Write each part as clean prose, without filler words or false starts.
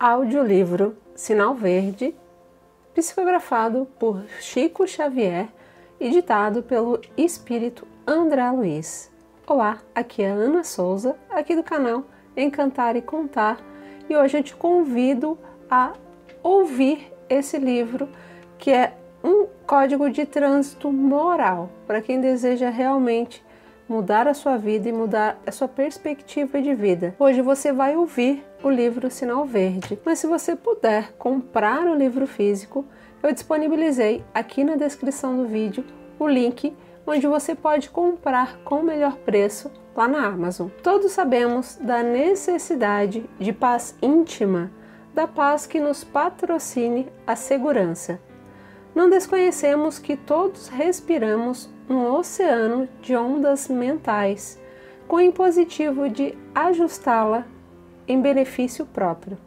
Audiolivro Sinal Verde, psicografado por Chico Xavier e ditado pelo Espírito André Luiz. Olá, aqui é Ana Souza, aqui do canal Encantar e Contar, e hoje eu te convido a ouvir esse livro que é um código de trânsito moral para quem deseja realmente mudar a sua vida e mudar a sua perspectiva de vida. Hoje você vai ouvir o livro Sinal Verde, mas se você puder comprar o livro físico, eu disponibilizei aqui na descrição do vídeo o link onde você pode comprar com o melhor preço lá na Amazon. Todos sabemos da necessidade de paz íntima, da paz que nos patrocine a segurança. Não desconhecemos que todos respiramos um oceano de ondas mentais, com o impositivo de ajustá-la em benefício próprio.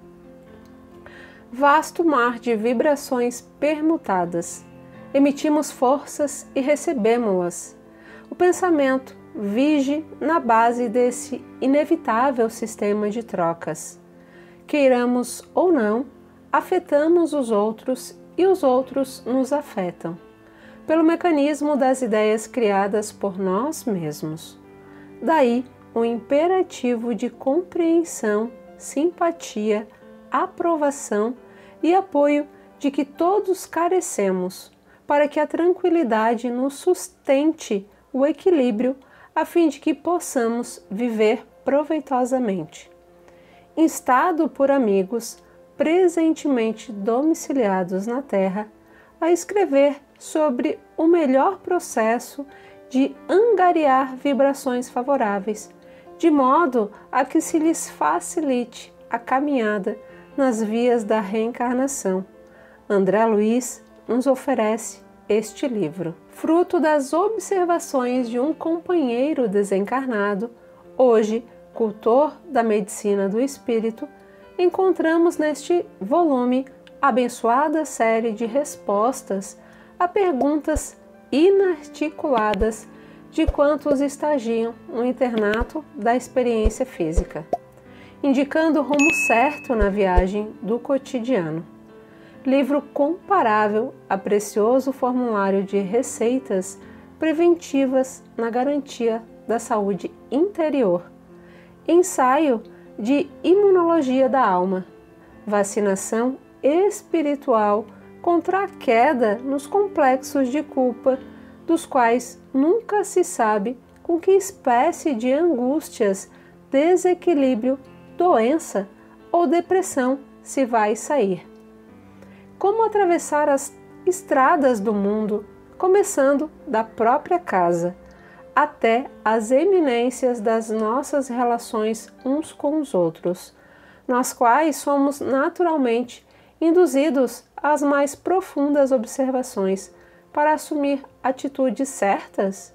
Vasto mar de vibrações permutadas. Emitimos forças e recebemos-las. O pensamento vige na base desse inevitável sistema de trocas. Queiramos ou não, afetamos os outros e os outros nos afetam, pelo mecanismo das ideias criadas por nós mesmos. Daí o imperativo de compreensão, simpatia, aprovação e apoio de que todos carecemos, para que a tranquilidade nos sustente o equilíbrio, a fim de que possamos viver proveitosamente. Instado por amigos presentemente domiciliados na Terra, a escrever sobre o melhor processo de angariar vibrações favoráveis, de modo a que se lhes facilite a caminhada nas vias da reencarnação. André Luiz nos oferece este livro. Fruto das observações de um companheiro desencarnado, hoje cultor da medicina do espírito, encontramos neste volume abençoada série de respostas a perguntas inarticuladas de quantos estagiam no internato da experiência física, indicando o rumo certo na viagem do cotidiano. Livro comparável a precioso formulário de receitas preventivas na garantia da saúde interior. Ensaio de imunologia da alma, vacinação espiritual contra a queda nos complexos de culpa, dos quais nunca se sabe com que espécie de angústias, desequilíbrio, doença ou depressão se vai sair. Como atravessar as estradas do mundo, começando da própria casa, até as eminências das nossas relações uns com os outros, nas quais somos naturalmente induzidos às mais profundas observações para assumir atitudes certas?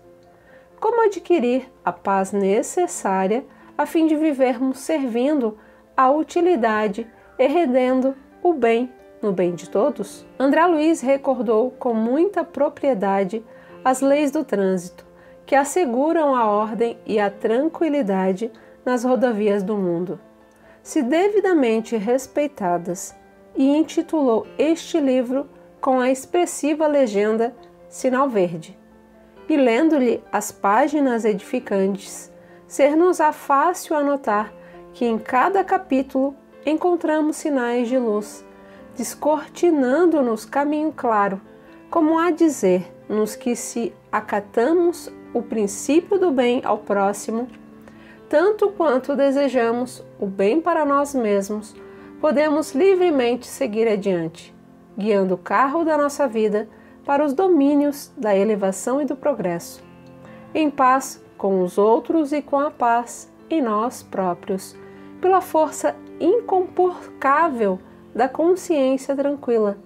Como adquirir a paz necessária a fim de vivermos servindo a utilidade e rendendo o bem no bem de todos? André Luiz recordou com muita propriedade as leis do trânsito, que asseguram a ordem e a tranquilidade nas rodovias do mundo, se devidamente respeitadas, e intitulou este livro com a expressiva legenda Sinal Verde. E lendo-lhe as páginas edificantes, ser-nos-á fácil anotar que em cada capítulo encontramos sinais de luz, descortinando-nos caminho claro, como a dizer, nos que se acatamos o princípio do bem ao próximo, tanto quanto desejamos o bem para nós mesmos, podemos livremente seguir adiante, guiando o carro da nossa vida para os domínios da elevação e do progresso, em paz com os outros e com a paz em nós próprios, pela força incompurcável da consciência tranquila.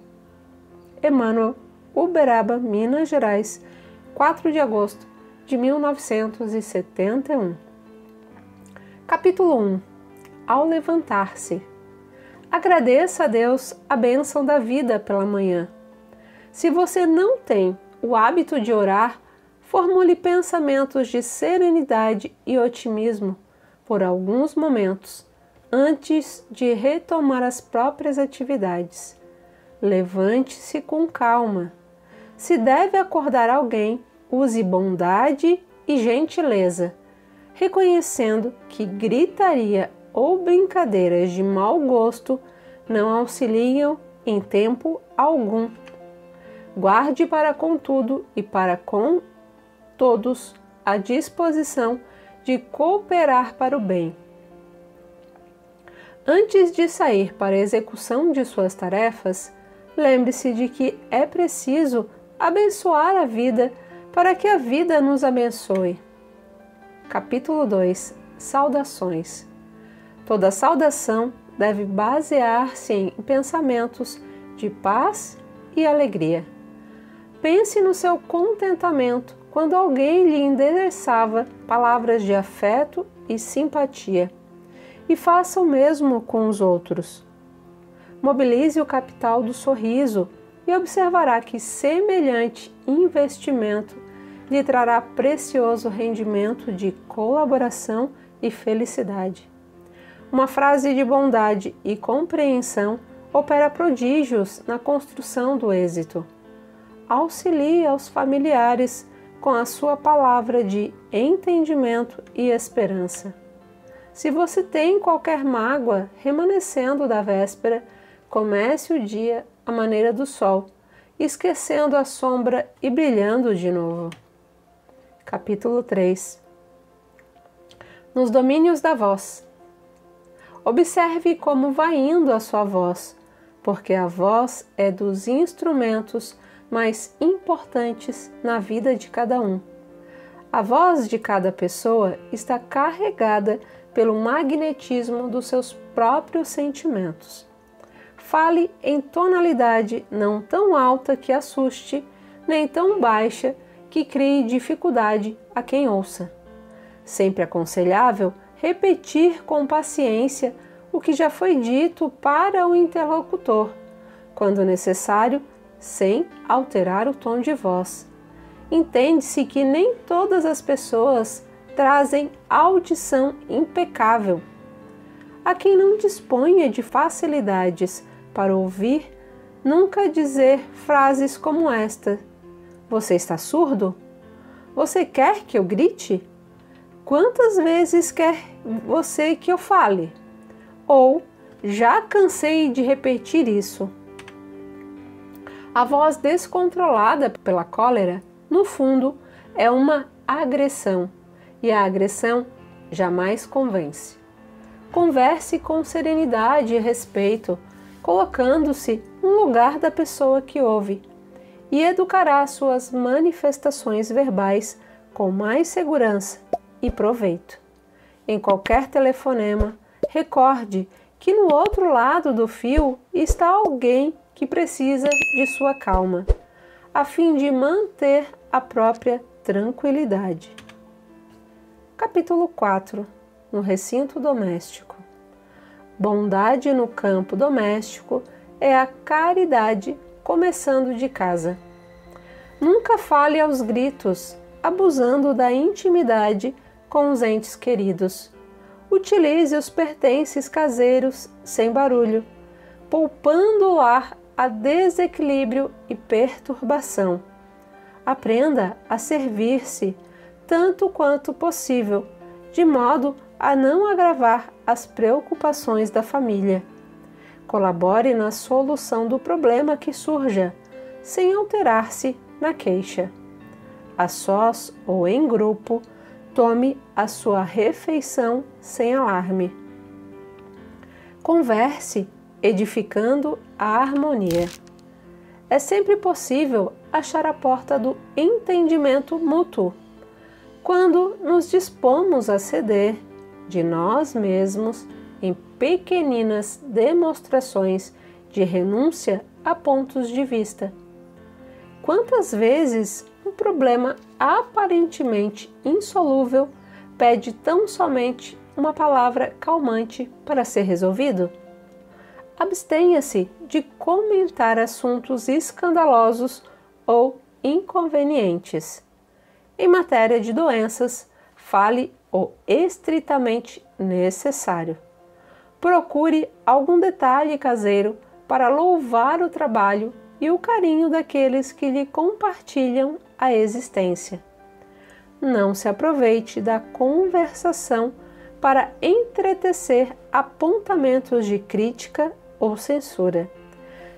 Emmanuel, Uberaba, Minas Gerais, 4 de agosto de 1971. Capítulo 1. Ao levantar-se. Agradeça a Deus a bênção da vida pela manhã. Se você não tem o hábito de orar, formule pensamentos de serenidade e otimismo por alguns momentos, antes de retomar as próprias atividades. Levante-se com calma. Se deve acordar alguém, use bondade e gentileza, reconhecendo que gritaria ou brincadeiras de mau gosto não auxiliam em tempo algum. Guarde para com tudo e para com todos a disposição de cooperar para o bem. Antes de sair para a execução de suas tarefas, lembre-se de que é preciso abençoar a vida para que a vida nos abençoe. Capítulo 2. Saudações. Toda saudação deve basear-se em pensamentos de paz e alegria. Pense no seu contentamento quando alguém lhe endereçava palavras de afeto e simpatia, e faça o mesmo com os outros. Mobilize o capital do sorriso e observará que semelhante investimento lhe trará precioso rendimento de colaboração e felicidade. Uma frase de bondade e compreensão opera prodígios na construção do êxito. Auxilie aos familiares com a sua palavra de entendimento e esperança. Se você tem qualquer mágoa remanescendo da véspera, comece o dia à maneira do sol, esquecendo a sombra e brilhando de novo. Capítulo 3. Nos domínios da voz. Observe como vai indo a sua voz, porque a voz é dos instrumentos mais importantes na vida de cada um. A voz de cada pessoa está carregada pelo magnetismo dos seus próprios sentimentos. Fale em tonalidade não tão alta que assuste, nem tão baixa que crie dificuldade a quem ouça. Sempre aconselhável repetir com paciência o que já foi dito para o interlocutor, quando necessário, sem alterar o tom de voz. Entende-se que nem todas as pessoas trazem audição impecável. A quem não disponha de facilidades para ouvir, nunca dizer frases como esta: "Você está surdo? Você quer que eu grite? Quantas vezes quer você que eu fale?" Ou "Já cansei de repetir isso." A voz descontrolada pela cólera, no fundo, é uma agressão, e a agressão jamais convence. Converse com serenidade e respeito, colocando-se no lugar da pessoa que ouve, e educará suas manifestações verbais com mais segurança e proveito. Em qualquer telefonema, recorde que no outro lado do fio está alguém que precisa de sua calma, a fim de manter a própria tranquilidade. Capítulo 4. No recinto doméstico. Bondade no campo doméstico é a caridade começando de casa. Nunca fale aos gritos, abusando da intimidade com os entes queridos. Utilize os pertences caseiros sem barulho, poupando o lar a desequilíbrio e perturbação. Aprenda a servir-se tanto quanto possível, de modo a não agravar as preocupações da família. Colabore na solução do problema que surja, sem alterar-se na queixa. A sós ou em grupo, tome a sua refeição sem alarme. Converse, edificando a harmonia. É sempre possível achar a porta do entendimento mútuo, quando nos dispomos a ceder de nós mesmos em pequeninas demonstrações de renúncia a pontos de vista. Quantas vezes um problema aparentemente insolúvel pede tão somente uma palavra calmante para ser resolvido? Abstenha-se de comentar assuntos escandalosos ou inconvenientes. Em matéria de doenças, fale o estritamente necessário. Procure algum detalhe caseiro para louvar o trabalho e o carinho daqueles que lhe compartilham a existência. Não se aproveite da conversação para entretecer apontamentos de crítica ou censura,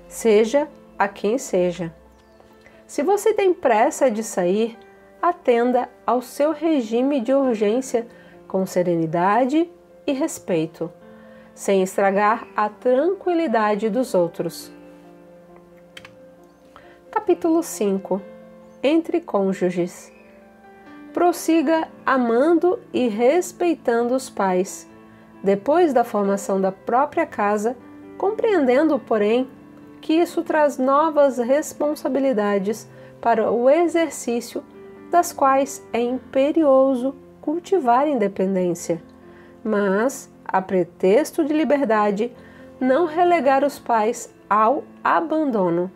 seja a quem seja. Se você tem pressa de sair, atenda ao seu regime de urgência com serenidade e respeito, sem estragar a tranquilidade dos outros. Capítulo 5. Entre cônjuges. Prossiga amando e respeitando os pais, depois da formação da própria casa, compreendendo, porém, que isso traz novas responsabilidades para o exercício das quais é imperioso cultivar independência, mas, a pretexto de liberdade, não relegar os pais ao abandono.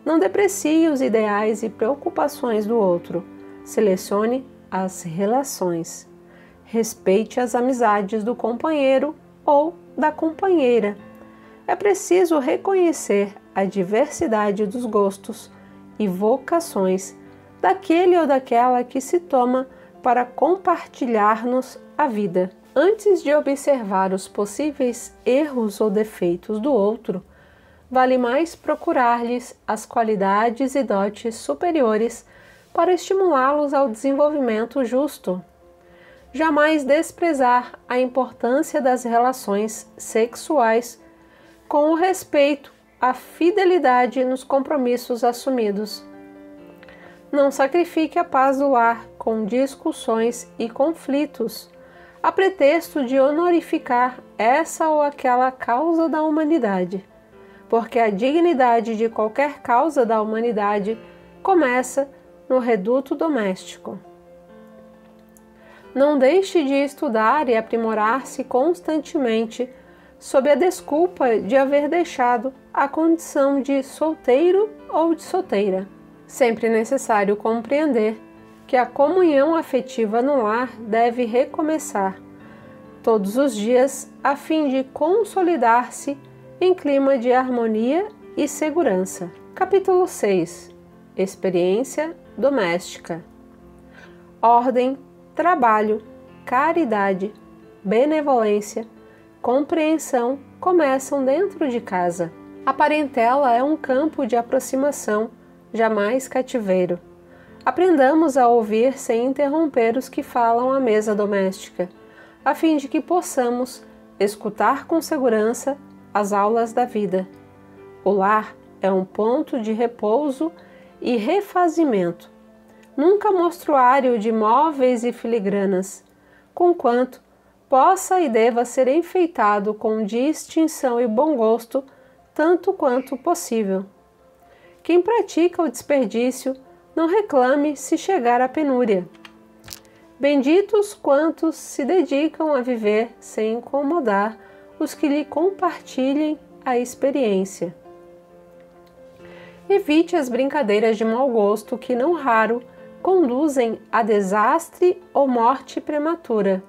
Não deprecie os ideais e preocupações do outro. Selecione as relações. Respeite as amizades do companheiro ou da companheira. É preciso reconhecer a diversidade dos gostos e vocações daquele ou daquela que se toma para compartilhar-nos a vida. Antes de observar os possíveis erros ou defeitos do outro, vale mais procurar-lhes as qualidades e dotes superiores para estimulá-los ao desenvolvimento justo. Jamais desprezar a importância das relações sexuais com o respeito à fidelidade nos compromissos assumidos. Não sacrifique a paz do lar com discussões e conflitos, a pretexto de honorificar essa ou aquela causa da humanidade, porque a dignidade de qualquer causa da humanidade começa no reduto doméstico. Não deixe de estudar e aprimorar-se constantemente, sob a desculpa de haver deixado a condição de solteiro ou de solteira. Sempre é necessário compreender que a comunhão afetiva no lar deve recomeçar todos os dias a fim de consolidar-se em clima de harmonia e segurança. Capítulo 6. Experiência doméstica. Ordem, trabalho, caridade, benevolência, compreensão começam dentro de casa. A parentela é um campo de aproximação, jamais cativeiro. Aprendamos a ouvir sem interromper os que falam à mesa doméstica, a fim de que possamos escutar com segurança as aulas da vida. O lar é um ponto de repouso e refazimento, nunca mostruário de móveis e filigranas, conquanto possa e deva ser enfeitado com distinção e bom gosto, tanto quanto possível. Quem pratica o desperdício, não reclame se chegar à penúria. Benditos quantos se dedicam a viver sem incomodar os que lhe compartilhem a experiência. Evite as brincadeiras de mau gosto que, não raro, conduzem a desastre ou morte prematura.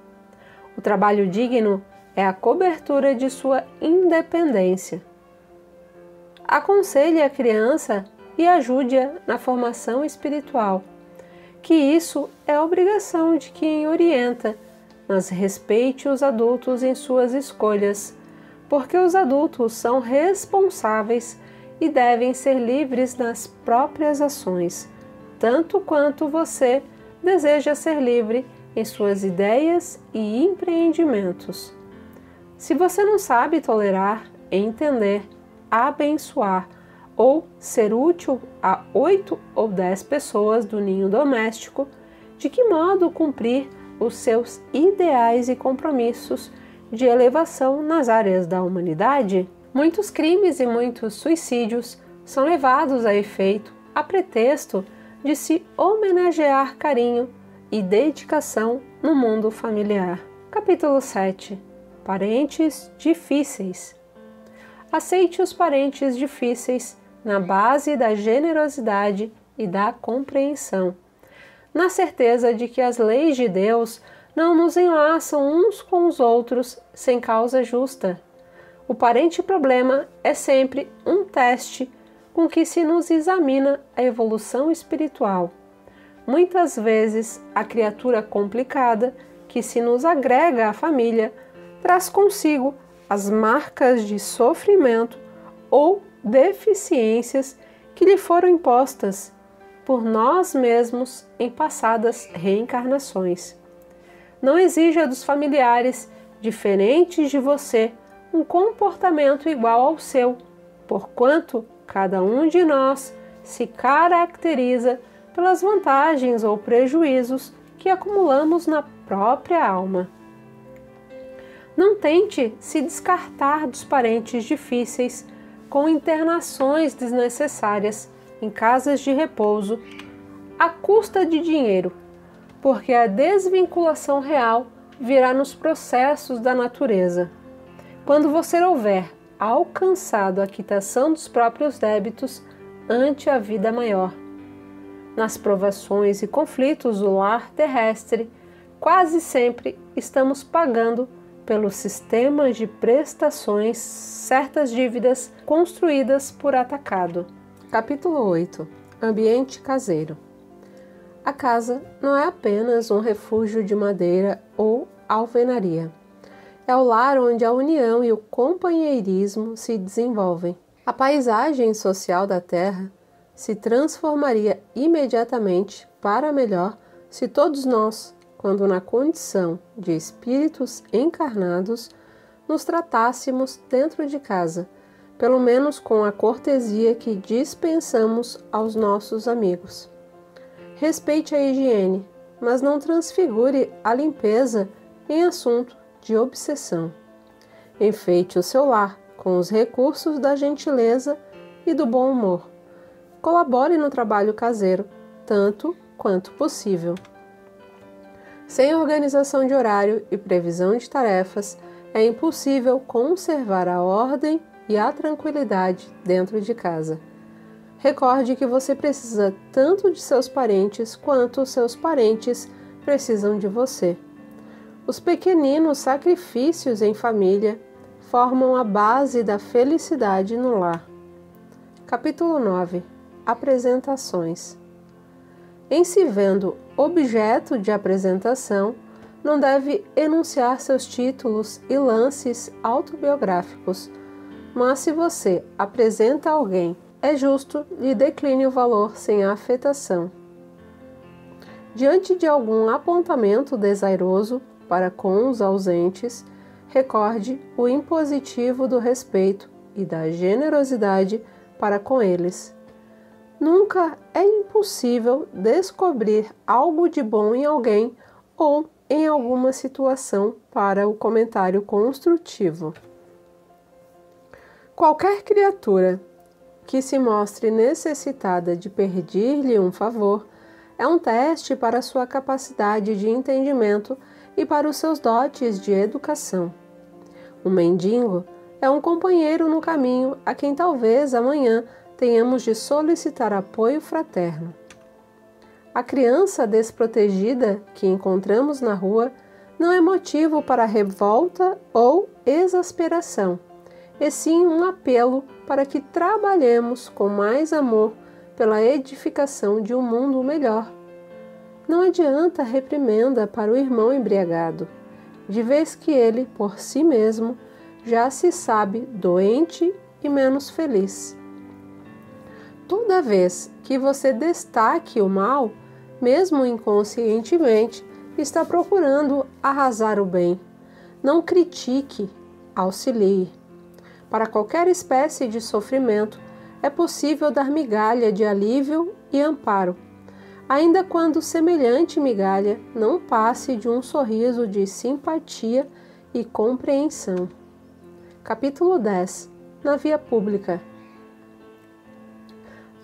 O trabalho digno é a cobertura de sua independência. Aconselhe a criança e ajude-a na formação espiritual, que isso é obrigação de quem orienta, mas respeite os adultos em suas escolhas, porque os adultos são responsáveis e devem ser livres nas próprias ações, tanto quanto você deseja ser livre em suas ideias e empreendimentos. Se você não sabe tolerar, entender, abençoar ou ser útil a 8 ou 10 pessoas do ninho doméstico, de que modo cumprir os seus ideais e compromissos de elevação nas áreas da humanidade? Muitos crimes e muitos suicídios são levados a efeito a pretexto de se homenagear carinho e dedicação no mundo familiar. Capítulo 7. Parentes difíceis. Aceite os parentes difíceis na base da generosidade e da compreensão, na certeza de que as leis de Deus não nos enlaçam uns com os outros sem causa justa. O parente problema é sempre um teste com que se nos examina a evolução espiritual. Muitas vezes, a criatura complicada que se nos agrega à família traz consigo as marcas de sofrimento ou deficiências que lhe foram impostas por nós mesmos em passadas reencarnações. Não exija dos familiares diferentes de você um comportamento igual ao seu, porquanto cada um de nós se caracteriza pelas vantagens ou prejuízos que acumulamos na própria alma. Não tente se descartar dos parentes difíceis com internações desnecessárias em casas de repouso à custa de dinheiro, porque a desvinculação real virá nos processos da natureza. Quando você houver alcançado a quitação dos próprios débitos ante a vida maior. Nas provações e conflitos do lar terrestre, quase sempre estamos pagando pelos sistemas de prestações certas dívidas construídas por atacado. Capítulo 8. Ambiente caseiro. A casa não é apenas um refúgio de madeira ou alvenaria. É o lar onde a união e o companheirismo se desenvolvem. A paisagem social da Terra se transformaria imediatamente para melhor se todos nós, quando na condição de espíritos encarnados, nos tratássemos dentro de casa, pelo menos com a cortesia que dispensamos aos nossos amigos. Respeite a higiene, mas não transfigure a limpeza em assunto de obsessão. Enfeite o seu lar com os recursos da gentileza e do bom humor. Colabore no trabalho caseiro, tanto quanto possível. Sem organização de horário e previsão de tarefas, é impossível conservar a ordem e a tranquilidade dentro de casa. Recorde que você precisa tanto de seus parentes quanto os seus parentes precisam de você. Os pequeninos sacrifícios em família formam a base da felicidade no lar. Capítulo 9. Apresentações. Em se vendo objeto de apresentação, não deve enunciar seus títulos e lances autobiográficos, mas se você apresenta alguém, é justo lhe decline o valor sem afetação. Diante de algum apontamento desairoso para com os ausentes, recorde o impositivo do respeito e da generosidade para com eles. Nunca é impossível descobrir algo de bom em alguém ou em alguma situação para o comentário construtivo. Qualquer criatura que se mostre necessitada de pedir-lhe um favor é um teste para sua capacidade de entendimento e para os seus dotes de educação. Um mendigo é um companheiro no caminho a quem talvez amanhã tenhamos de solicitar apoio fraterno. A criança desprotegida que encontramos na rua não é motivo para revolta ou exasperação, e sim um apelo para que trabalhemos com mais amor pela edificação de um mundo melhor. Não adianta reprimenda para o irmão embriagado, de vez que ele, por si mesmo, já se sabe doente e menos feliz. Toda vez que você destaque o mal, mesmo inconscientemente, está procurando arrasar o bem. Não critique, auxilie. Para qualquer espécie de sofrimento, é possível dar migalha de alívio e amparo, ainda quando semelhante migalha não passe de um sorriso de simpatia e compreensão. Capítulo 10. Na via pública.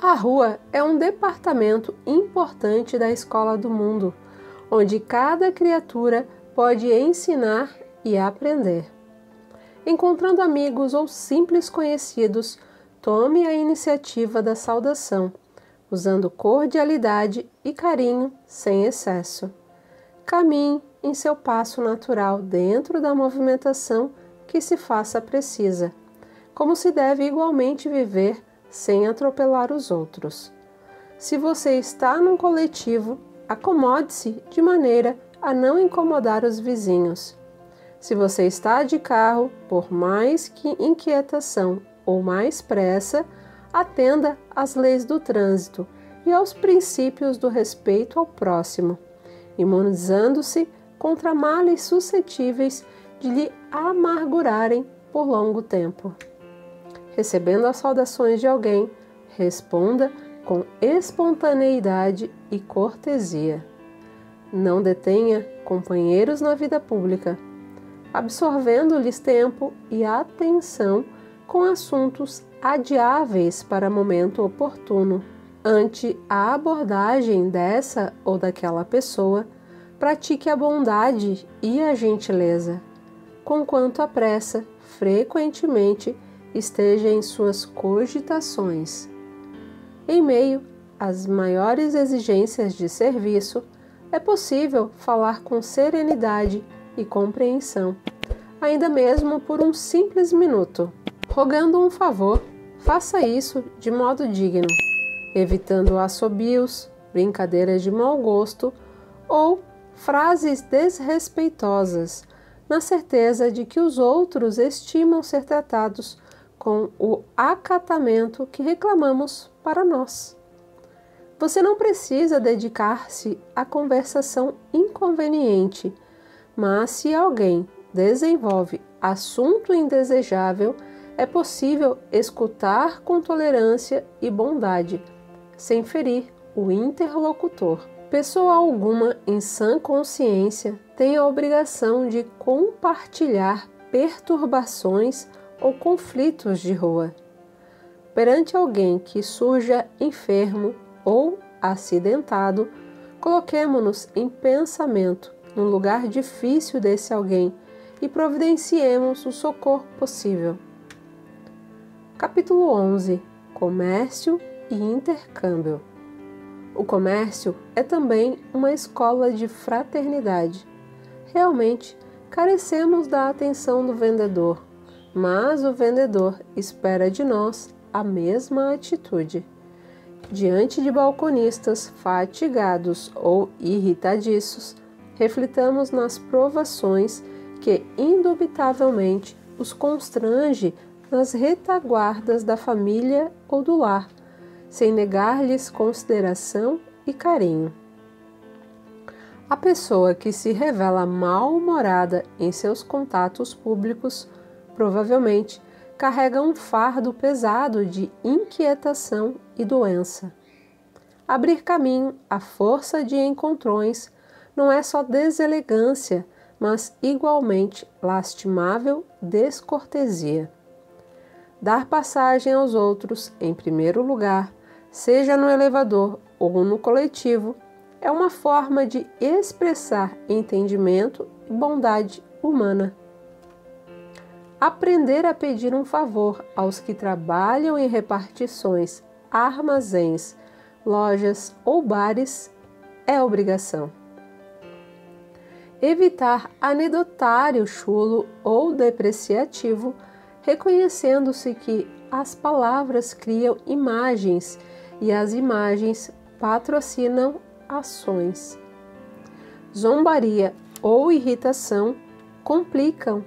A rua é um departamento importante da escola do mundo, onde cada criatura pode ensinar e aprender. Encontrando amigos ou simples conhecidos, tome a iniciativa da saudação, usando cordialidade e carinho sem excesso. Caminhe em seu passo natural dentro da movimentação que se faça precisa, como se deve igualmente viver sem atropelar os outros. Se você está num coletivo, acomode-se de maneira a não incomodar os vizinhos. Se você está de carro, por mais que inquietação ou mais pressa, atenda às leis do trânsito e aos princípios do respeito ao próximo, imunizando-se contra males suscetíveis de lhe amargurarem por longo tempo. Recebendo as saudações de alguém, responda com espontaneidade e cortesia. Não detenha companheiros na vida pública, absorvendo-lhes tempo e atenção com assuntos adiáveis para momento oportuno. Ante a abordagem dessa ou daquela pessoa, pratique a bondade e a gentileza, conquanto a pressa frequentemente esteja em suas cogitações. Em meio às maiores exigências de serviço, é possível falar com serenidade e compreensão, ainda mesmo por um simples minuto. Rogando um favor, faça isso de modo digno, evitando assobios, brincadeiras de mau gosto ou frases desrespeitosas, na certeza de que os outros estimam ser tratados com o acatamento que reclamamos para nós. Você não precisa dedicar-se à conversação inconveniente, mas se alguém desenvolve assunto indesejável, é possível escutar com tolerância e bondade, sem ferir o interlocutor. Pessoa alguma em sã consciência tem a obrigação de compartilhar perturbações ou conflitos de rua. Perante alguém que surja enfermo ou acidentado, coloquemo-nos em pensamento no lugar difícil desse alguém e providenciemos o socorro possível. Capítulo 11. Comércio e intercâmbio. O comércio é também uma escola de fraternidade. Realmente, carecemos da atenção do vendedor, mas o vendedor espera de nós a mesma atitude. Diante de balconistas fatigados ou irritadiços, reflitamos nas provações que indubitavelmente os constrange nas retaguardas da família ou do lar, sem negar-lhes consideração e carinho. A pessoa que se revela mal-humorada em seus contatos públicos, provavelmente carrega um fardo pesado de inquietação e doença. Abrir caminho à força de encontrões não é só deselegância, mas igualmente lastimável descortesia. Dar passagem aos outros em primeiro lugar, seja no elevador ou no coletivo, é uma forma de expressar entendimento e bondade humana. Aprender a pedir um favor aos que trabalham em repartições, armazéns, lojas ou bares é obrigação. Evitar anedotário chulo ou depreciativo, reconhecendo-se que as palavras criam imagens e as imagens patrocinam ações. Zombaria ou irritação complicam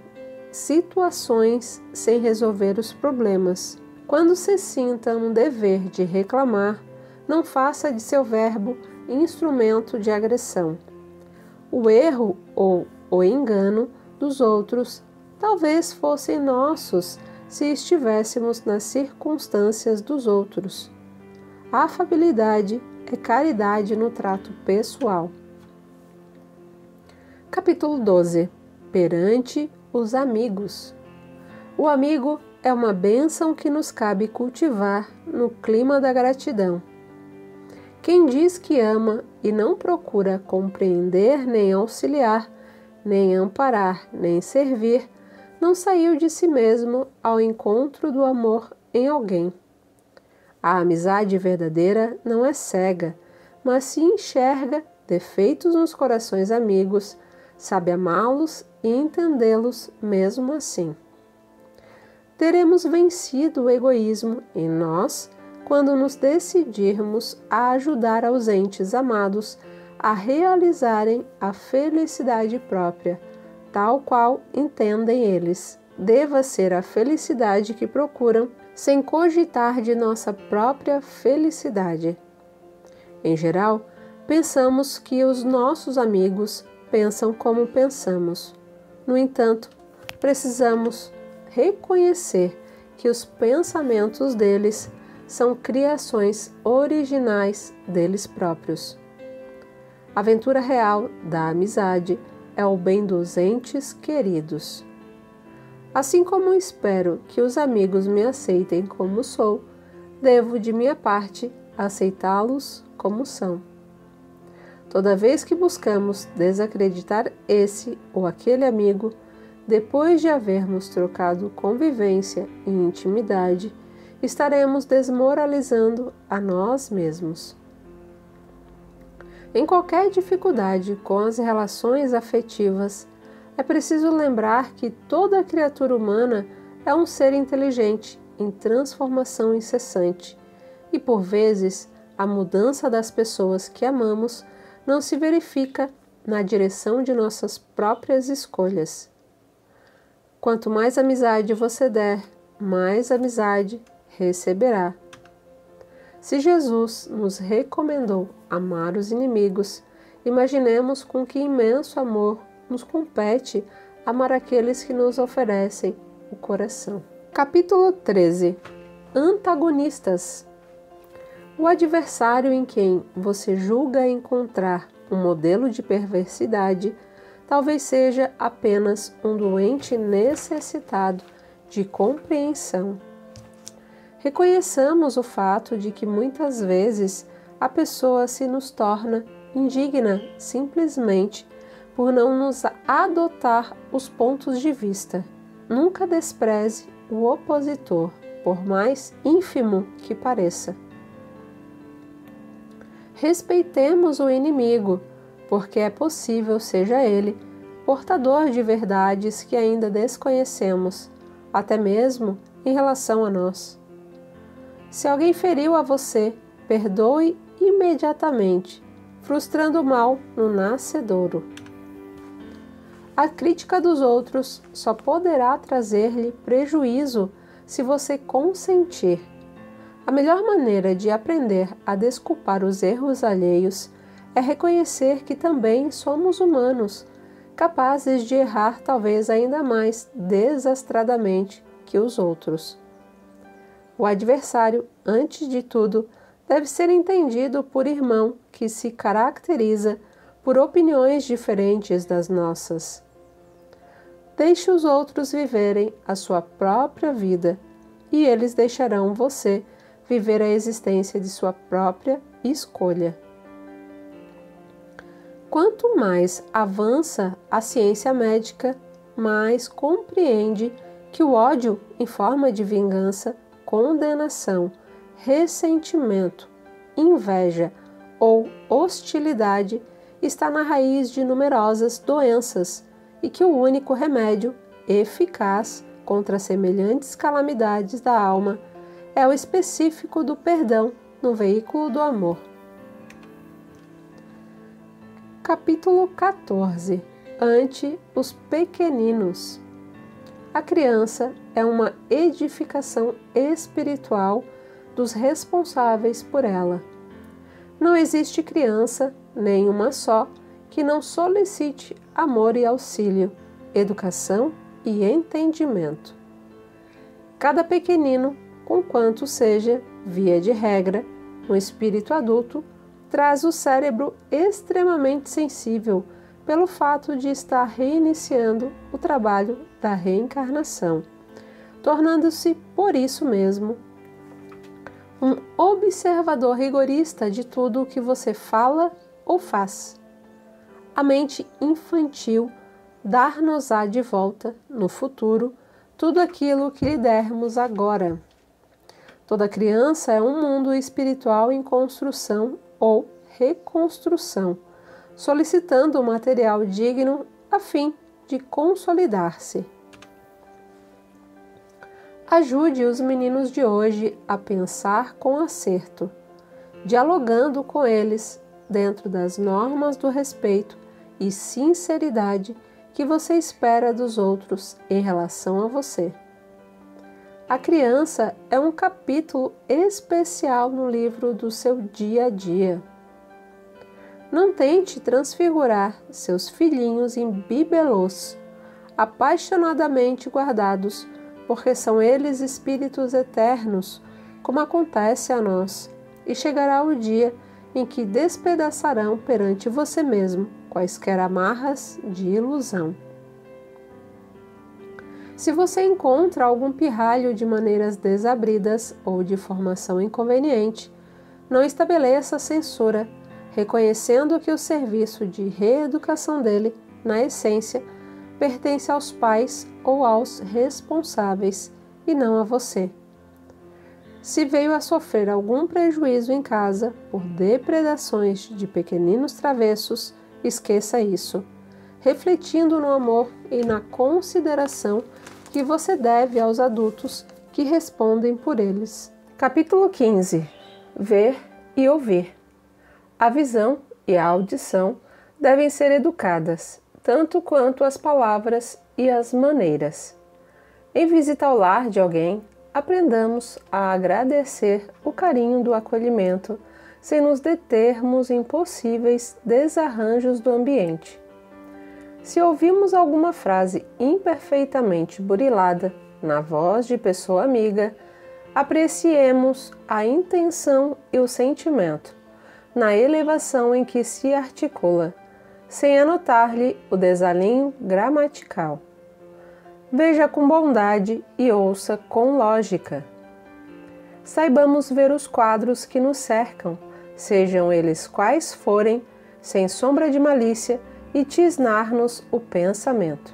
situações sem resolver os problemas. Quando se sinta um dever de reclamar, não faça de seu verbo instrumento de agressão. O erro ou o engano dos outros talvez fossem nossos se estivéssemos nas circunstâncias dos outros. A afabilidade é caridade no trato pessoal. Capítulo 12. Perante os amigos. O amigo é uma bênção que nos cabe cultivar no clima da gratidão. Quem diz que ama e não procura compreender, nem auxiliar, nem amparar, nem servir, não saiu de si mesmo ao encontro do amor em alguém. A amizade verdadeira não é cega, mas se enxerga defeitos nos corações amigos, sabe amá-los e entendê-los mesmo assim. teremos vencido o egoísmo em nós quando nos decidirmos a ajudar aos entes amados a realizarem a felicidade própria, tal qual entendem eles. Deva ser a felicidade que procuram, sem cogitar de nossa própria felicidade. Em geral, pensamos que os nossos amigos pensam como pensamos. No entanto, precisamos reconhecer que os pensamentos deles são criações originais deles próprios. A aventura real da amizade é o bem dos entes queridos. Assim como espero que os amigos me aceitem como sou, devo, de minha parte, aceitá-los como são. Toda vez que buscamos desacreditar esse ou aquele amigo, depois de havermos trocado convivência e intimidade, estaremos desmoralizando a nós mesmos. Em qualquer dificuldade com as relações afetivas, é preciso lembrar que toda criatura humana é um ser inteligente em transformação incessante e, por vezes, a mudança das pessoas que amamos não se verifica na direção de nossas próprias escolhas. Quanto mais amizade você der, mais amizade receberá. Se Jesus nos recomendou amar os inimigos, imaginemos com que imenso amor nos compete amar aqueles que nos oferecem o coração. Capítulo 13. Antagonistas. O adversário em quem você julga encontrar um modelo de perversidade talvez seja apenas um doente necessitado de compreensão. Reconheçamos o fato de que muitas vezes a pessoa se nos torna indigna simplesmente por não nos adotar os pontos de vista. Nunca despreze o opositor, por mais ínfimo que pareça. Respeitemos o inimigo, porque é possível seja ele portador de verdades que ainda desconhecemos, até mesmo em relação a nós. Se alguém feriu a você, perdoe imediatamente, frustrando o mal no nascedouro. A crítica dos outros só poderá trazer-lhe prejuízo se você consentir. A melhor maneira de aprender a desculpar os erros alheios é reconhecer que também somos humanos, capazes de errar talvez ainda mais desastradamente que os outros. O adversário, antes de tudo, deve ser entendido por irmão que se caracteriza por opiniões diferentes das nossas. Deixe os outros viverem a sua própria vida e eles deixarão você viver a existência de sua própria escolha. Quanto mais avança a ciência médica, mais compreende que o ódio em forma de vingança, condenação, ressentimento, inveja ou hostilidade está na raiz de numerosas doenças e que o único remédio eficaz contra semelhantes calamidades da alma é o específico do perdão no veículo do amor. Capítulo 14. Ante os pequeninos. A criança é uma edificação espiritual dos responsáveis por ela. Não existe criança, nenhuma só, que não solicite amor e auxílio, educação e entendimento. Cada pequenino, conquanto seja, via de regra, um espírito adulto, traz o cérebro extremamente sensível pelo fato de estar reiniciando o trabalho da reencarnação, tornando-se, por isso mesmo, um observador rigorista de tudo o que você fala ou faz. A mente infantil dar-nos-á de volta, no futuro, tudo aquilo que lhe dermos agora. Toda criança é um mundo espiritual em construção ou reconstrução, solicitando um material digno a fim de consolidar-se. Ajude os meninos de hoje a pensar com acerto, dialogando com eles dentro das normas do respeito e sinceridade que você espera dos outros em relação a você. A criança é um capítulo especial no livro do seu dia a dia. Não tente transfigurar seus filhinhos em bibelôs, apaixonadamente guardados, porque são eles espíritos eternos, como acontece a nós, e chegará o dia em que despedaçarão perante você mesmo quaisquer amarras de ilusão. Se você encontra algum pirralho de maneiras desabridas ou de formação inconveniente, não estabeleça censura, reconhecendo que o serviço de reeducação dele, na essência, pertence aos pais ou aos responsáveis e não a você. Se veio a sofrer algum prejuízo em casa por depredações de pequeninos travessos, esqueça isso, refletindo no amor e na consideração que você deve aos adultos que respondem por eles. Capítulo 15. Ver e ouvir. A visão e a audição devem ser educadas, tanto quanto as palavras e as maneiras. Em visita ao lar de alguém, aprendamos a agradecer o carinho do acolhimento, sem nos determos em possíveis desarranjos do ambiente. Se ouvimos alguma frase imperfeitamente burilada na voz de pessoa amiga, apreciemos a intenção e o sentimento, na elevação em que se articula, sem anotar-lhe o desalinho gramatical. Veja com bondade e ouça com lógica. Saibamos ver os quadros que nos cercam, sejam eles quais forem, sem sombra de malícia, e tisnar-nos o pensamento.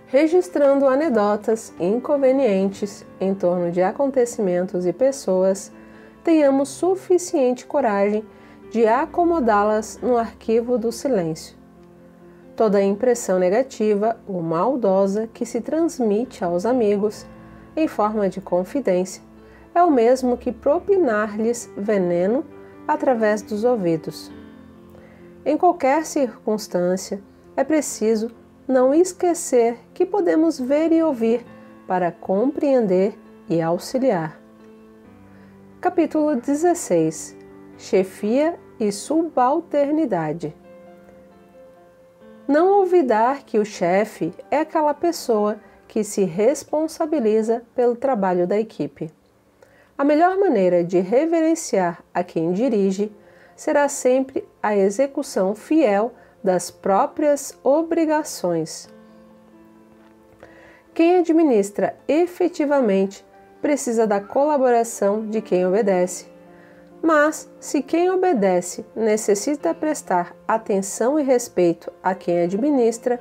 Registrando anedotas inconvenientes em torno de acontecimentos e pessoas, tenhamos suficiente coragem de acomodá-las no arquivo do silêncio. Toda impressão negativa ou maldosa que se transmite aos amigos, em forma de confidência, é o mesmo que propinar-lhes veneno através dos ouvidos. Em qualquer circunstância, é preciso não esquecer que podemos ver e ouvir para compreender e auxiliar. Capítulo 16. Chefia e subalternidade. Não olvidar que o chefe é aquela pessoa que se responsabiliza pelo trabalho da equipe. A melhor maneira de reverenciar a quem dirige será sempre a execução fiel das próprias obrigações. Quem administra efetivamente precisa da colaboração de quem obedece, mas se quem obedece necessita prestar atenção e respeito a quem administra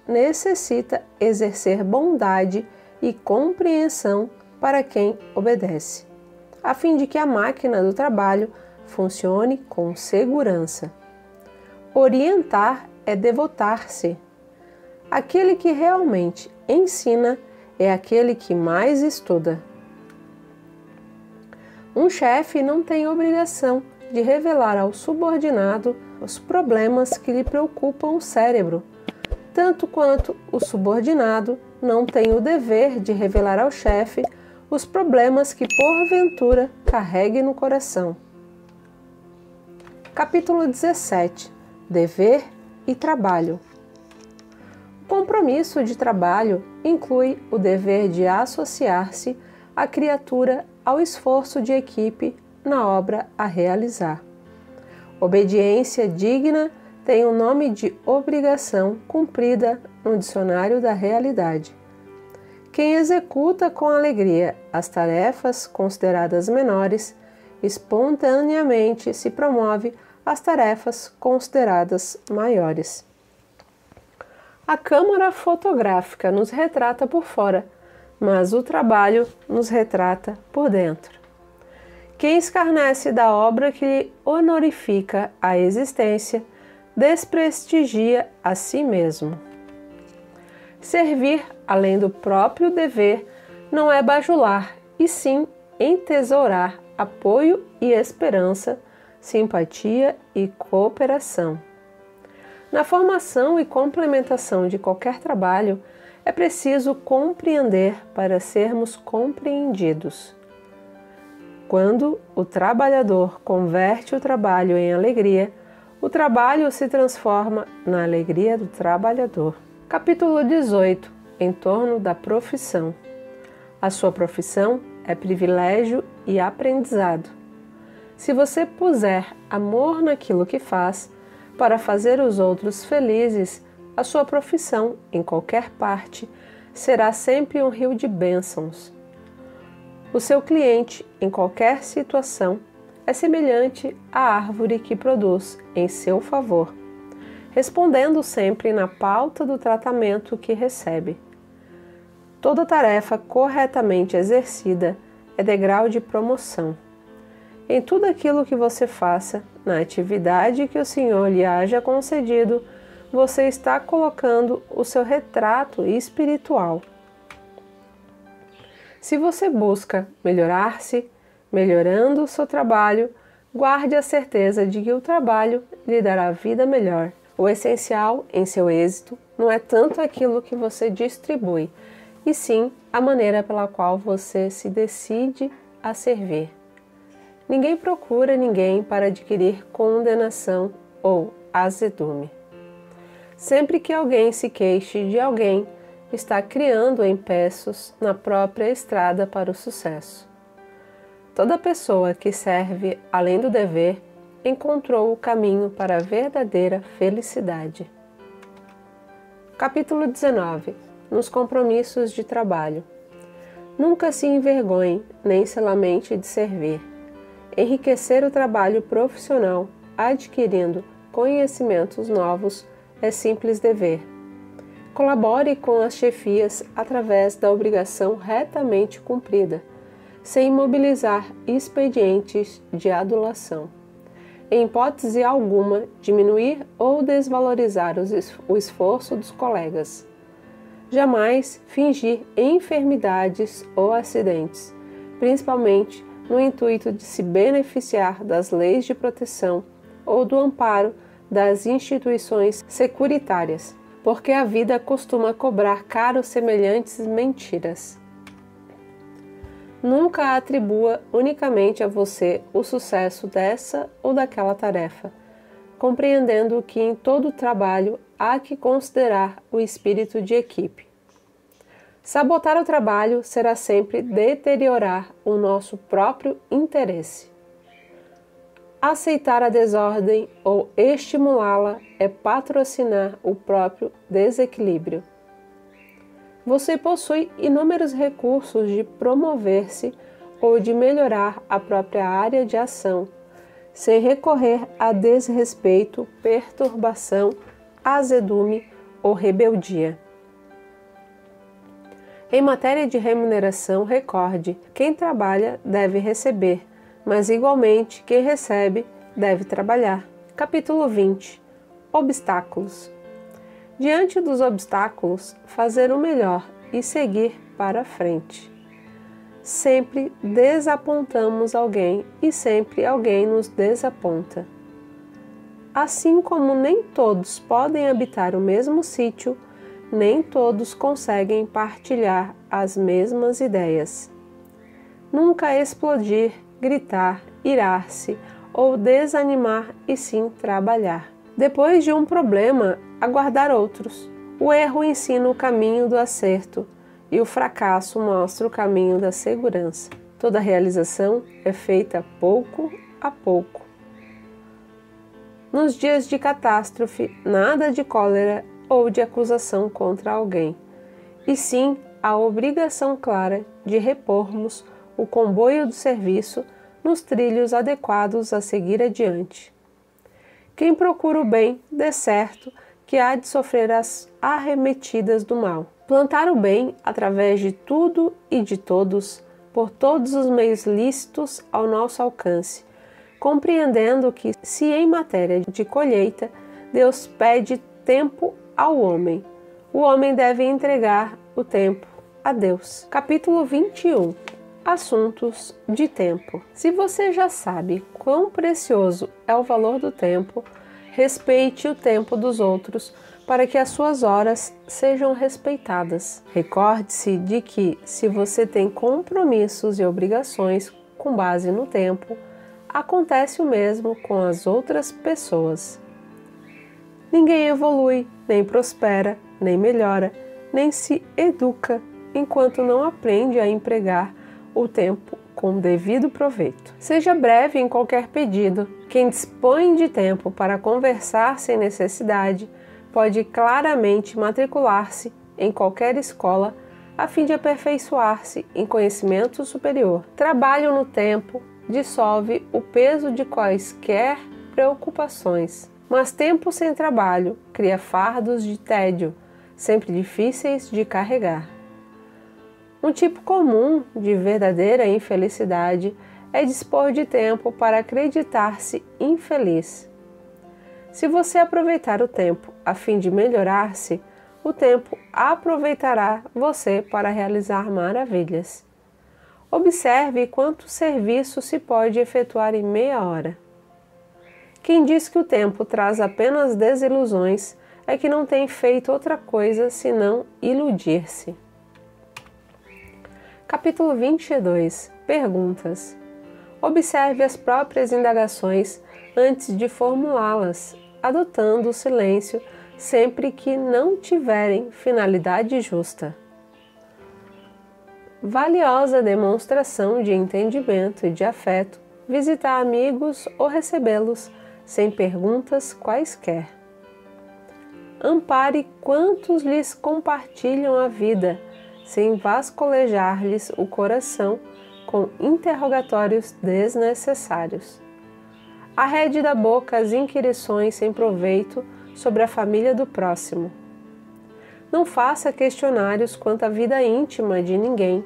necessita exercer bondade e compreensão para quem obedece, a fim de que a máquina do trabalho funcione com segurança. Orientar é devotar-se. Aquele que realmente ensina é aquele que mais estuda. Um chefe não tem obrigação de revelar ao subordinado os problemas que lhe preocupam o cérebro, tanto quanto o subordinado não tem o dever de revelar ao chefe os problemas que porventura carregue no coração. Capítulo 17. Dever e trabalho. O compromisso de trabalho inclui o dever de associar-se à criatura ao esforço de equipe na obra a realizar. Obediência digna tem o nome de obrigação cumprida no dicionário da realidade. Quem executa com alegria as tarefas consideradas menores, espontaneamente se promove às tarefas consideradas maiores. A câmara fotográfica nos retrata por fora, mas o trabalho nos retrata por dentro. Quem escarnece da obra que lhe honorifica a existência, desprestigia a si mesmo. Servir além do próprio dever não é bajular, e sim entesourar apoio e esperança, simpatia e cooperação. Na formação e complementação de qualquer trabalho, é preciso compreender para sermos compreendidos. Quando o trabalhador converte o trabalho em alegria, o trabalho se transforma na alegria do trabalhador. Capítulo 18. Em torno da profissão. A sua profissão é privilégio e aprendizado. Se você puser amor naquilo que faz, para fazer os outros felizes, a sua profissão, em qualquer parte, será sempre um rio de bênçãos. O seu cliente, em qualquer situação, é semelhante à árvore que produz em seu favor, respondendo sempre na pauta do tratamento que recebe. Toda tarefa corretamente exercida é degrau de promoção. Em tudo aquilo que você faça, na atividade que o Senhor lhe haja concedido, você está colocando o seu retrato espiritual. Se você busca melhorar-se, melhorando o seu trabalho, guarde a certeza de que o trabalho lhe dará vida melhor. O essencial em seu êxito não é tanto aquilo que você distribui, e sim a maneira pela qual você se decide a servir. Ninguém procura ninguém para adquirir condenação ou azedume. Sempre que alguém se queixe de alguém, está criando empeços na própria estrada para o sucesso. Toda pessoa que serve além do dever encontrou o caminho para a verdadeira felicidade. Capítulo 19. Nos compromissos de trabalho. Nunca se envergonhe, nem se lamente de servir. Enriquecer o trabalho profissional, adquirindo conhecimentos novos, é simples dever. Colabore com as chefias através da obrigação retamente cumprida, sem mobilizar expedientes de adulação. Em hipótese alguma, diminuir ou desvalorizar o esforço dos colegas. Jamais fingir enfermidades ou acidentes, principalmente no intuito de se beneficiar das leis de proteção ou do amparo das instituições securitárias, porque a vida costuma cobrar caro semelhantes mentiras. Nunca atribua unicamente a você o sucesso dessa ou daquela tarefa, compreendendo que em todo trabalho há que considerar o espírito de equipe. Sabotar o trabalho será sempre deteriorar o nosso próprio interesse. Aceitar a desordem ou estimulá-la é patrocinar o próprio desequilíbrio. Você possui inúmeros recursos de promover-se ou de melhorar a própria área de ação, sem recorrer a desrespeito, perturbação, azedume ou rebeldia. Em matéria de remuneração, recorde: quem trabalha deve receber, mas igualmente quem recebe deve trabalhar. Capítulo 20. Obstáculos. Diante dos obstáculos, fazer o melhor e seguir para frente. Sempre desapontamos alguém e sempre alguém nos desaponta. Assim como nem todos podem habitar o mesmo sítio, nem todos conseguem partilhar as mesmas ideias. Nunca explodir, gritar, irar-se ou desanimar e sim trabalhar. Depois de um problema, aguardar outros. O erro ensina o caminho do acerto e o fracasso mostra o caminho da segurança. Toda realização é feita pouco a pouco. Nos dias de catástrofe, nada de cólera ou de acusação contra alguém, e sim a obrigação clara de repormos o comboio do serviço nos trilhos adequados a seguir adiante. Quem procura o bem, dê certo que há de sofrer as arremetidas do mal. Plantar o bem através de tudo e de todos, por todos os meios lícitos ao nosso alcance, compreendendo que, se em matéria de colheita, Deus pede tempo ao homem, O homem deve entregar o tempo a Deus. Capítulo 21. Assuntos de tempo. Se você já sabe quão precioso é o valor do tempo, respeite o tempo dos outros para que as suas horas sejam respeitadas. Recorde-se de que, se você tem compromissos e obrigações com base no tempo, acontece o mesmo com as outras pessoas. Ninguém evolui, nem prospera, nem melhora, nem se educa enquanto não aprende a empregar o tempo com devido proveito. Seja breve em qualquer pedido. Quem dispõe de tempo para conversar sem necessidade pode claramente matricular-se em qualquer escola a fim de aperfeiçoar-se em conhecimento superior. Trabalho no tempo dissolve o peso de quaisquer preocupações, mas tempo sem trabalho cria fardos de tédio, sempre difíceis de carregar. Um tipo comum de verdadeira infelicidade é dispor de tempo para acreditar-se infeliz. Se você aproveitar o tempo a fim de melhorar-se, o tempo aproveitará você para realizar maravilhas. Observe quanto serviço se pode efetuar em meia hora. Quem diz que o tempo traz apenas desilusões é que não tem feito outra coisa senão iludir-se. Capítulo 22. Perguntas. Observe as próprias indagações antes de formulá-las, adotando o silêncio sempre que não tiverem finalidade justa. Valiosa demonstração de entendimento e de afeto, visitar amigos ou recebê-los sem perguntas quaisquer. Ampare quantos lhes compartilham a vida, sem vascolejar-lhes o coração com interrogatórios desnecessários. Arrede da boca as inquirições sem proveito sobre a família do próximo. Não faça questionários quanto à vida íntima de ninguém.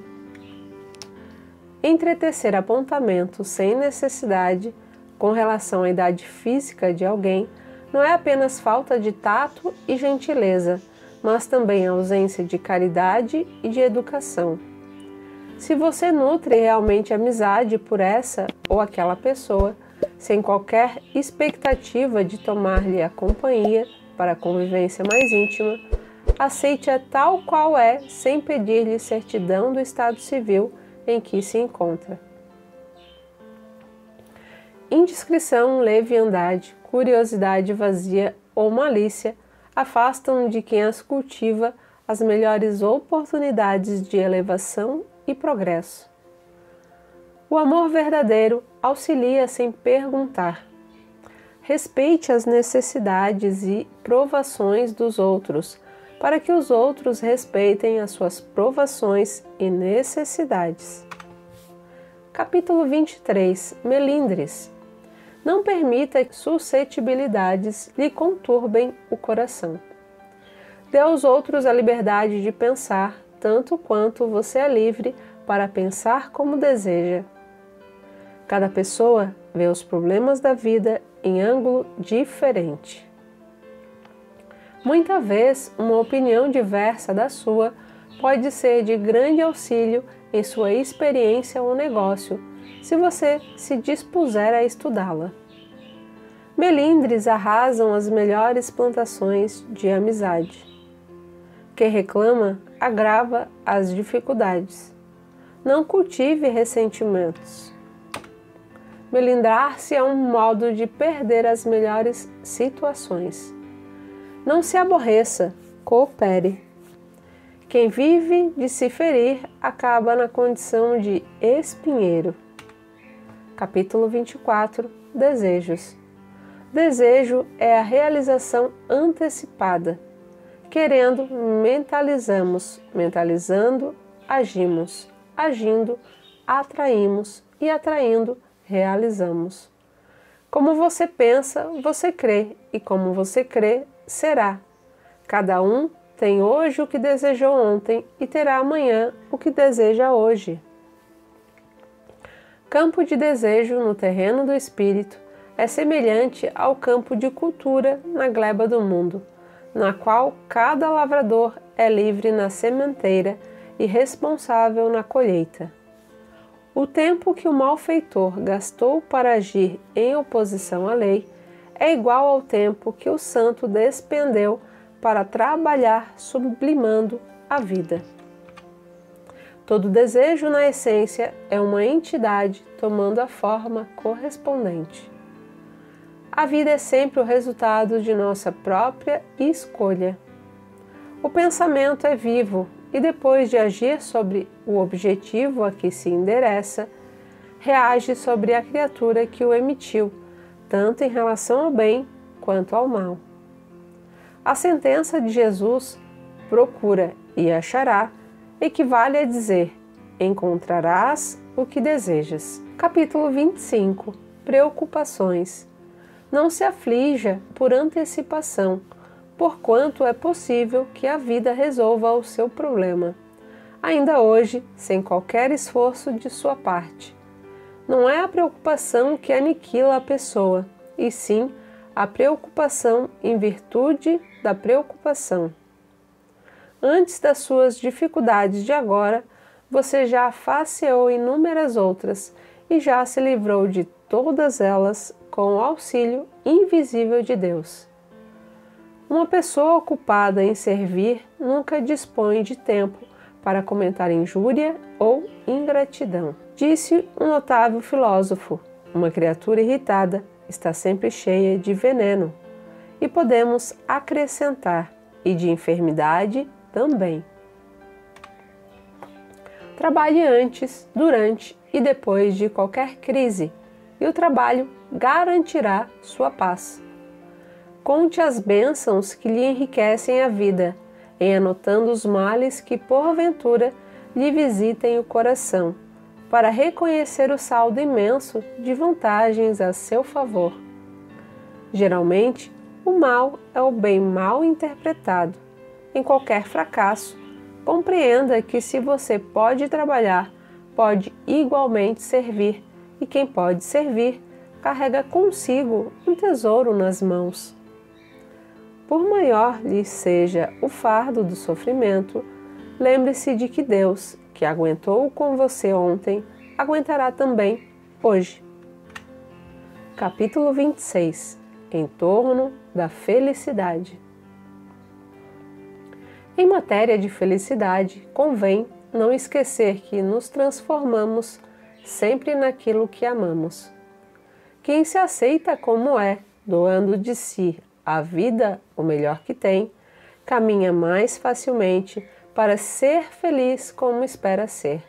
Entretecer apontamentos sem necessidade com relação à idade física de alguém não é apenas falta de tato e gentileza, mas também ausência de caridade e de educação. Se você nutre realmente amizade por essa ou aquela pessoa, sem qualquer expectativa de tomar-lhe a companhia para a convivência mais íntima, aceite-a tal qual é, sem pedir-lhe certidão do estado civil em que se encontra. Indiscrição, leviandade, curiosidade vazia ou malícia afastam de quem as cultiva as melhores oportunidades de elevação e progresso. O amor verdadeiro auxilia sem perguntar. Respeite as necessidades e provações dos outros, para que os outros respeitem as suas provações e necessidades. Capítulo 23. Melindres. Não permita que suscetibilidades lhe conturbem o coração. Dê aos outros a liberdade de pensar, tanto quanto você é livre para pensar como deseja. Cada pessoa vê os problemas da vida em ângulo diferente. Muita vez, uma opinião diversa da sua pode ser de grande auxílio em sua experiência ou negócio, se você se dispuser a estudá-la. Melindres arrasam as melhores plantações de amizade. Quem reclama agrava as dificuldades. Não cultive ressentimentos. Melindrar-se é um modo de perder as melhores situações. Não se aborreça, coopere. Quem vive de se ferir acaba na condição de espinheiro. Capítulo 24. Desejos. Desejo é a realização antecipada. Querendo, mentalizamos. Mentalizando, agimos. Agindo, atraímos. E atraindo, realizamos. Como você pensa, você crê. E como você crê, será. Cada um tem hoje o que desejou ontem e terá amanhã o que deseja hoje. Campo de desejo no terreno do espírito é semelhante ao campo de cultura na gleba do mundo. na qual cada lavrador é livre na sementeira e responsável na colheita. O tempo que o malfeitor gastou para agir em oposição à lei é igual ao tempo que o santo despendeu para trabalhar sublimando a vida. Todo desejo, na essência, é uma entidade tomando a forma correspondente. A vida é sempre o resultado de nossa própria escolha. O pensamento é vivo e, depois de agir sobre o objetivo a que se endereça, reage sobre a criatura que o emitiu, tanto em relação ao bem quanto ao mal. A sentença de Jesus, procura e achará, equivale a dizer, encontrarás o que desejas. Capítulo 25. Preocupações. Não se aflija por antecipação, porquanto é possível que a vida resolva o seu problema, ainda hoje, sem qualquer esforço de sua parte. Não é a preocupação que aniquila a pessoa, e sim a preocupação em virtude da preocupação. Antes das suas dificuldades de agora, você já faceou inúmeras outras e já se livrou de todas elas com o auxílio invisível de Deus. Uma pessoa ocupada em servir nunca dispõe de tempo para comentar injúria ou ingratidão. Disse um notável filósofo: uma criatura irritada está sempre cheia de veneno. E podemos acrescentar, e de enfermidade também. Trabalhe antes, durante e depois de qualquer crise, e o trabalho garantirá sua paz. Conte as bênçãos que lhe enriquecem a vida, em anotando os males que porventura lhe visitem o coração, para reconhecer o saldo imenso de vantagens a seu favor. Geralmente, o mal é o bem mal interpretado. Em qualquer fracasso, compreenda que se você pode trabalhar, pode igualmente servir, e quem pode servir, carrega consigo um tesouro nas mãos. Por maior lhe seja o fardo do sofrimento, lembre-se de que Deus, que aguentou com você ontem, aguentará também hoje. Capítulo 26. Em torno da felicidade. Em matéria de felicidade, convém não esquecer que nos transformamos sempre naquilo que amamos. Quem se aceita como é, doando de si a vida o melhor que tem, caminha mais facilmente para ser feliz como espera ser.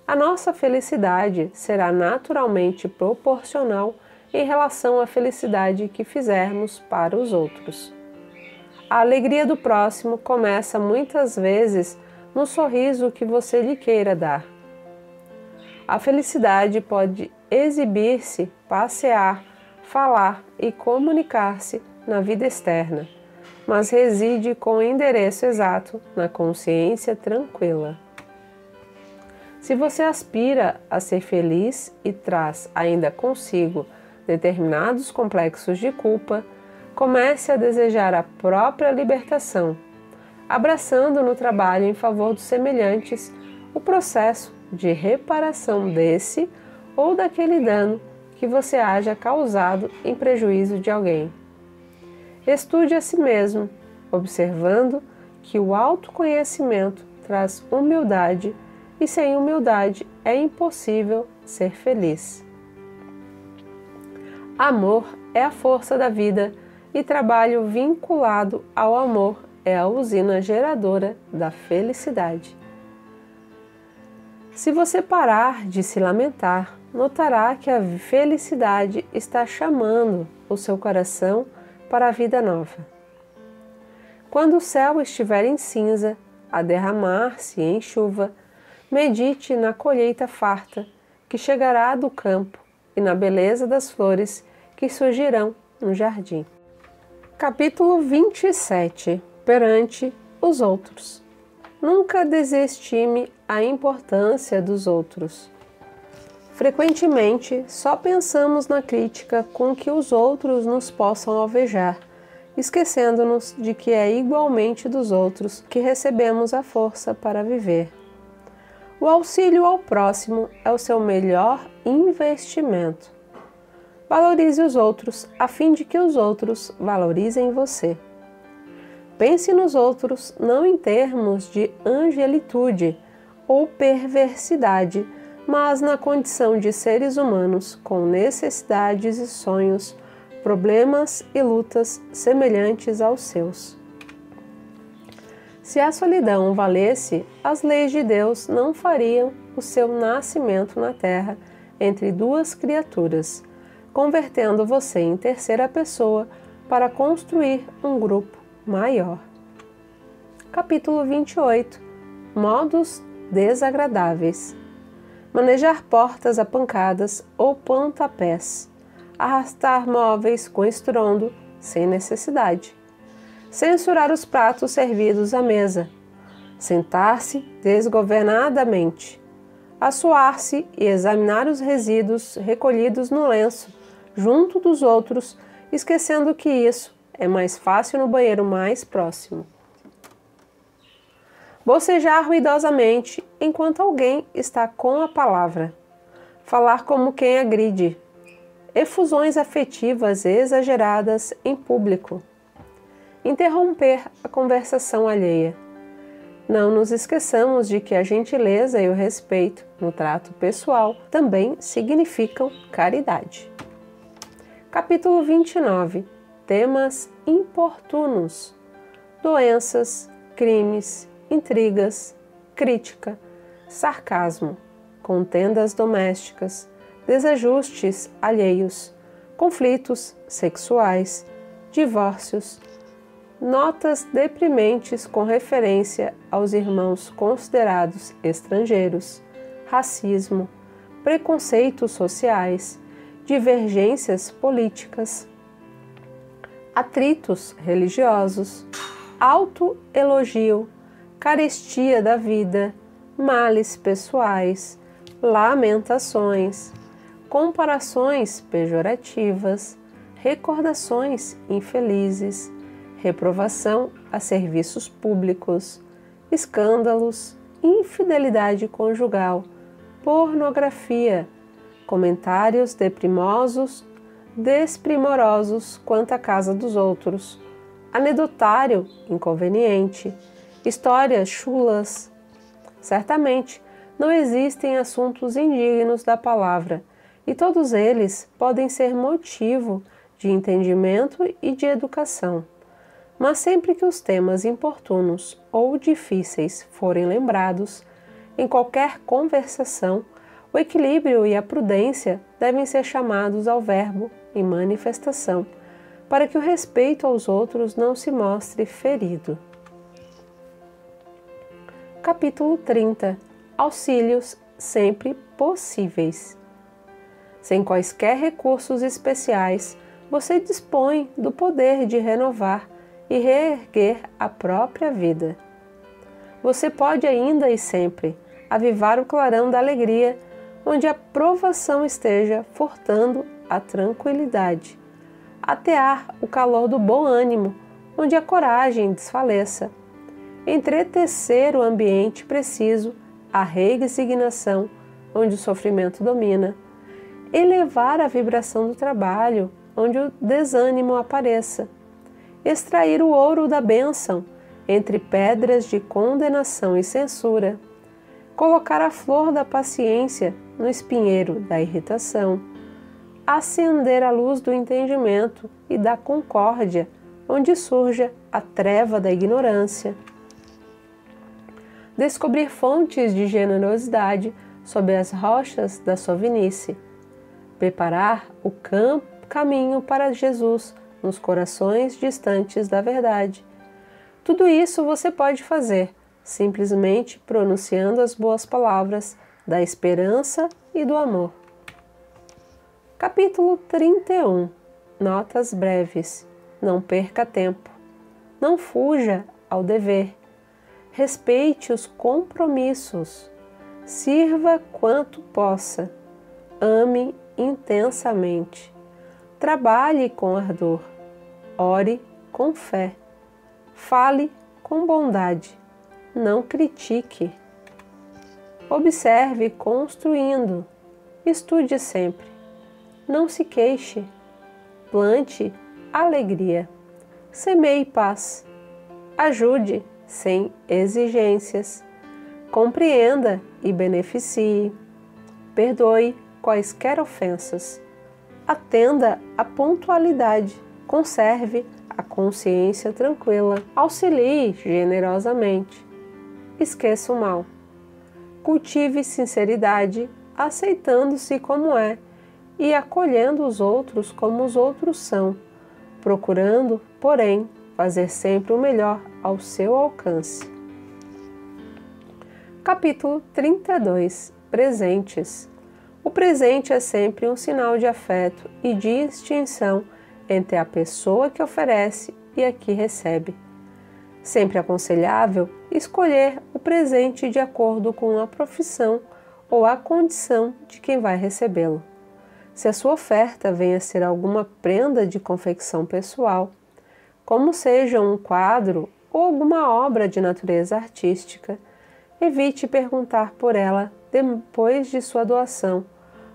A nossa felicidade será naturalmente proporcional em relação à felicidade que fizermos para os outros. A alegria do próximo começa muitas vezes no sorriso que você lhe queira dar. A felicidade pode exibir-se, passear, falar e comunicar-se na vida externa, mas reside com o endereço exato na consciência tranquila. Se você aspira a ser feliz e traz ainda consigo determinados complexos de culpa, comece a desejar a própria libertação, abraçando no trabalho em favor dos semelhantes o processo de reparação desse ou daquele dano que você haja causado em prejuízo de alguém. Estude a si mesmo, observando que o autoconhecimento traz humildade e sem humildade é impossível ser feliz. Amor é a força da vida e trabalho vinculado ao amor é a usina geradora da felicidade. Se você parar de se lamentar, notará que a felicidade está chamando o seu coração para a vida nova. Quando o céu estiver em cinza, a derramar-se em chuva, medite na colheita farta que chegará do campo e na beleza das flores que surgirão no jardim. Capítulo 27. Perante os outros. Nunca desestime a importância dos outros. Frequentemente, só pensamos na crítica com que os outros nos possam alvejar esquecendo-nos de que é igualmente dos outros que recebemos a força para viver. O auxílio ao próximo é o seu melhor investimento. Valorize os outros a fim de que os outros valorizem você. Pense nos outros não em termos de angelitude ou perversidade, mas na condição de seres humanos com necessidades e sonhos, problemas e lutas semelhantes aos seus. Se a solidão valesse, as leis de Deus não fariam o seu nascimento na terra entre duas criaturas, convertendo você em terceira pessoa para construir um grupo maior. Capítulo 28. Modos desagradáveis. Manejar portas a pancadas ou pontapés. Arrastar móveis com estrondo sem necessidade. Censurar os pratos servidos à mesa. Sentar-se desgovernadamente. Assoar-se e examinar os resíduos recolhidos no lenço, junto dos outros, esquecendo que isso é mais fácil no banheiro mais próximo. Bocejar ruidosamente enquanto alguém está com a palavra. Falar como quem agride. Efusões afetivas exageradas em público. Interromper a conversação alheia. Não nos esqueçamos de que a gentileza e o respeito no trato pessoal também significam caridade. Capítulo 29. Temas importunos. Doenças, crimes, intrigas, crítica, sarcasmo, contendas domésticas, desajustes alheios, conflitos sexuais, divórcios, notas deprimentes com referência aos irmãos considerados estrangeiros, racismo, preconceitos sociais, divergências políticas, atritos religiosos, autoelogio, carestia da vida, males pessoais, lamentações, comparações pejorativas, recordações infelizes, reprovação a serviços públicos, escândalos, infidelidade conjugal, pornografia, comentários deprimosos, desprimorosos quanto à casa dos outros, anedotário inconveniente, histórias chulas. Certamente, não existem assuntos indignos da palavra, e todos eles podem ser motivo de entendimento e de educação. Mas sempre que os temas importunos ou difíceis forem lembrados, em qualquer conversação, o equilíbrio e a prudência devem ser chamados ao verbo em manifestação, para que o respeito aos outros não se mostre ferido. Capítulo 30. Auxílios sempre possíveis. Sem quaisquer recursos especiais, você dispõe do poder de renovar e reerguer a própria vida. Você pode ainda e sempre avivar o clarão da alegria onde a provação esteja furtando a tranquilidade, atear o calor do bom ânimo onde a coragem desfaleça, entretecer o ambiente preciso à resignação onde o sofrimento domina, elevar a vibração do trabalho onde o desânimo apareça, extrair o ouro da bênção entre pedras de condenação e censura, colocar a flor da paciência no espinheiro da irritação, acender a luz do entendimento e da concórdia onde surja a treva da ignorância, descobrir fontes de generosidade sob as rochas da sovinice, preparar o caminho para Jesus nos corações distantes da verdade. Tudo isso você pode fazer simplesmente pronunciando as boas palavras da esperança e do amor. Capítulo 31. Notas breves. Não perca tempo. Não fuja ao dever. Respeite os compromissos. Sirva quanto possa. Ame intensamente. Trabalhe com ardor. Ore com fé. Fale com bondade. Não critique. Observe construindo. Estude sempre. Não se queixe. Plante alegria. Semeie paz. Ajude sem exigências. Compreenda e beneficie. Perdoe quaisquer ofensas. Atenda à pontualidade. Conserve a consciência tranquila. Auxilie generosamente. Esqueça o mal. Cultive sinceridade, aceitando-se como é e acolhendo os outros como os outros são, procurando, porém, fazer sempre o melhor ao seu alcance. Capítulo 32. Presentes. O presente é sempre um sinal de afeto e de distinção entre a pessoa que oferece e a que recebe. Sempre aconselhável escolher o presente de acordo com a profissão ou a condição de quem vai recebê-lo. Se a sua oferta venha a ser alguma prenda de confecção pessoal, como seja um quadro ou alguma obra de natureza artística, evite perguntar por ela depois de sua doação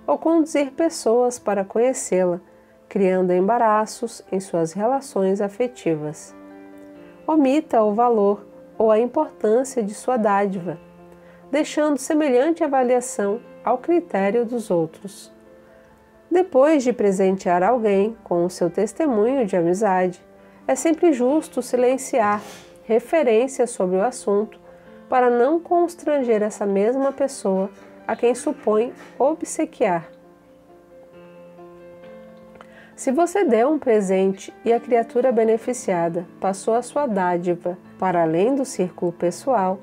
ou conduzir pessoas para conhecê-la, criando embaraços em suas relações afetivas. Omita o valor ou a importância de sua dádiva, deixando semelhante avaliação ao critério dos outros. Depois de presentear alguém com o seu testemunho de amizade, é sempre justo silenciar referências sobre o assunto para não constranger essa mesma pessoa a quem supõe obsequiar. Se você deu um presente e a criatura beneficiada passou a sua dádiva para além do círculo pessoal,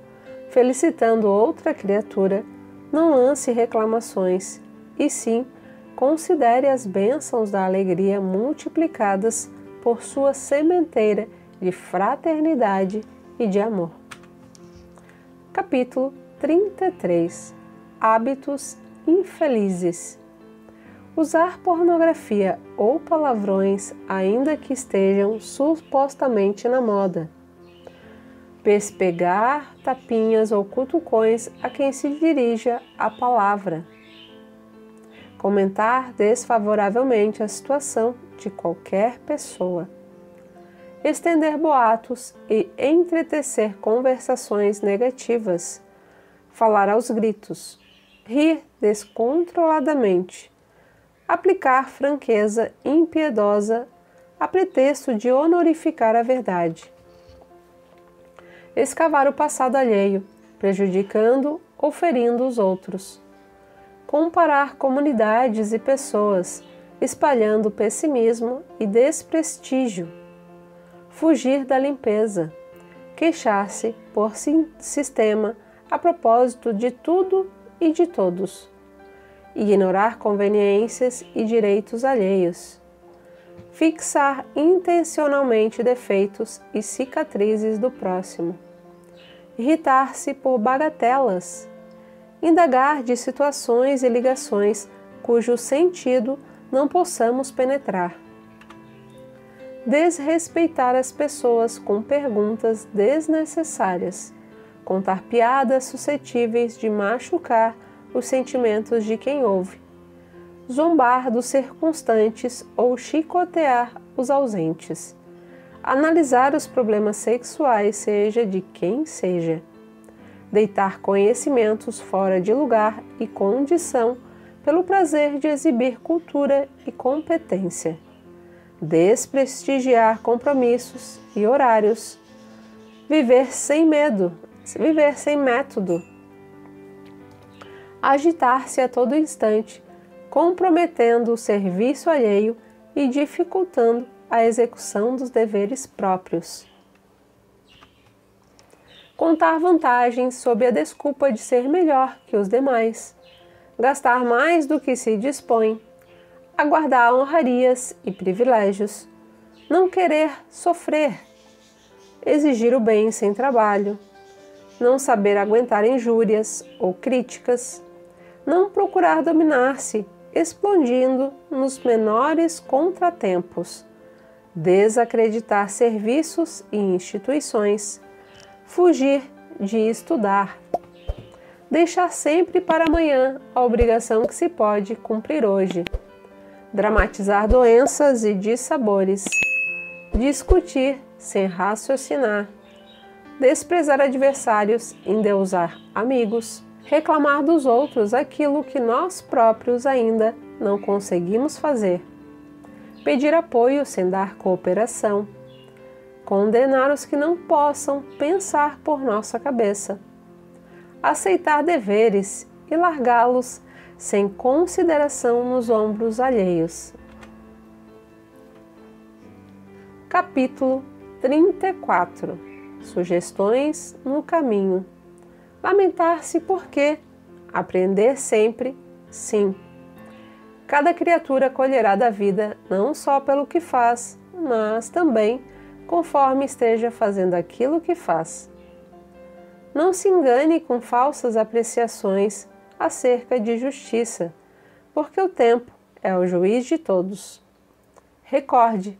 felicitando outra criatura, não lance reclamações, e sim considere as bênçãos da alegria multiplicadas por sua sementeira de fraternidade e de amor. Capítulo 33. Hábitos infelizes. Usar pornografia ou palavrões, ainda que estejam supostamente na moda. Pespegar tapinhas ou cutucões a quem se dirija a palavra. Comentar desfavoravelmente a situação de qualquer pessoa. Estender boatos e entretecer conversações negativas. Falar aos gritos. Rir descontroladamente. Aplicar franqueza impiedosa a pretexto de honorificar a verdade. Escavar o passado alheio, prejudicando ou ferindo os outros. Comparar comunidades e pessoas, espalhando pessimismo e desprestígio. Fugir da limpeza. Queixar-se por sistema a propósito de tudo e de todos. Ignorar conveniências e direitos alheios. Fixar intencionalmente defeitos e cicatrizes do próximo. Irritar-se por bagatelas. Indagar de situações e ligações cujo sentido não possamos penetrar. Desrespeitar as pessoas com perguntas desnecessárias. Contar piadas suscetíveis de machucar os sentimentos de quem ouve, zombar dos circunstantes ou chicotear os ausentes, analisar os problemas sexuais, seja de quem seja, deitar conhecimentos fora de lugar e condição pelo prazer de exibir cultura e competência, desprestigiar compromissos e horários, viver sem método, agitar-se a todo instante, comprometendo o serviço alheio e dificultando a execução dos deveres próprios. Contar vantagens sob a desculpa de ser melhor que os demais, gastar mais do que se dispõe, aguardar honrarias e privilégios, não querer sofrer, exigir o bem sem trabalho, não saber aguentar injúrias ou críticas, não procurar dominar-se, explodindo nos menores contratempos, desacreditar serviços e instituições, fugir de estudar, deixar sempre para amanhã a obrigação que se pode cumprir hoje, dramatizar doenças e dissabores, discutir sem raciocinar, desprezar adversários, endeusar amigos, reclamar dos outros aquilo que nós próprios ainda não conseguimos fazer, pedir apoio sem dar cooperação, condenar os que não possam pensar por nossa cabeça, aceitar deveres e largá-los sem consideração nos ombros alheios. Capítulo 34. Sugestões no caminho. Lamentar-se porque aprender sempre, sim. Cada criatura colherá da vida não só pelo que faz, mas também conforme esteja fazendo aquilo que faz. Não se engane com falsas apreciações acerca de justiça, porque o tempo é o juiz de todos. Recorde,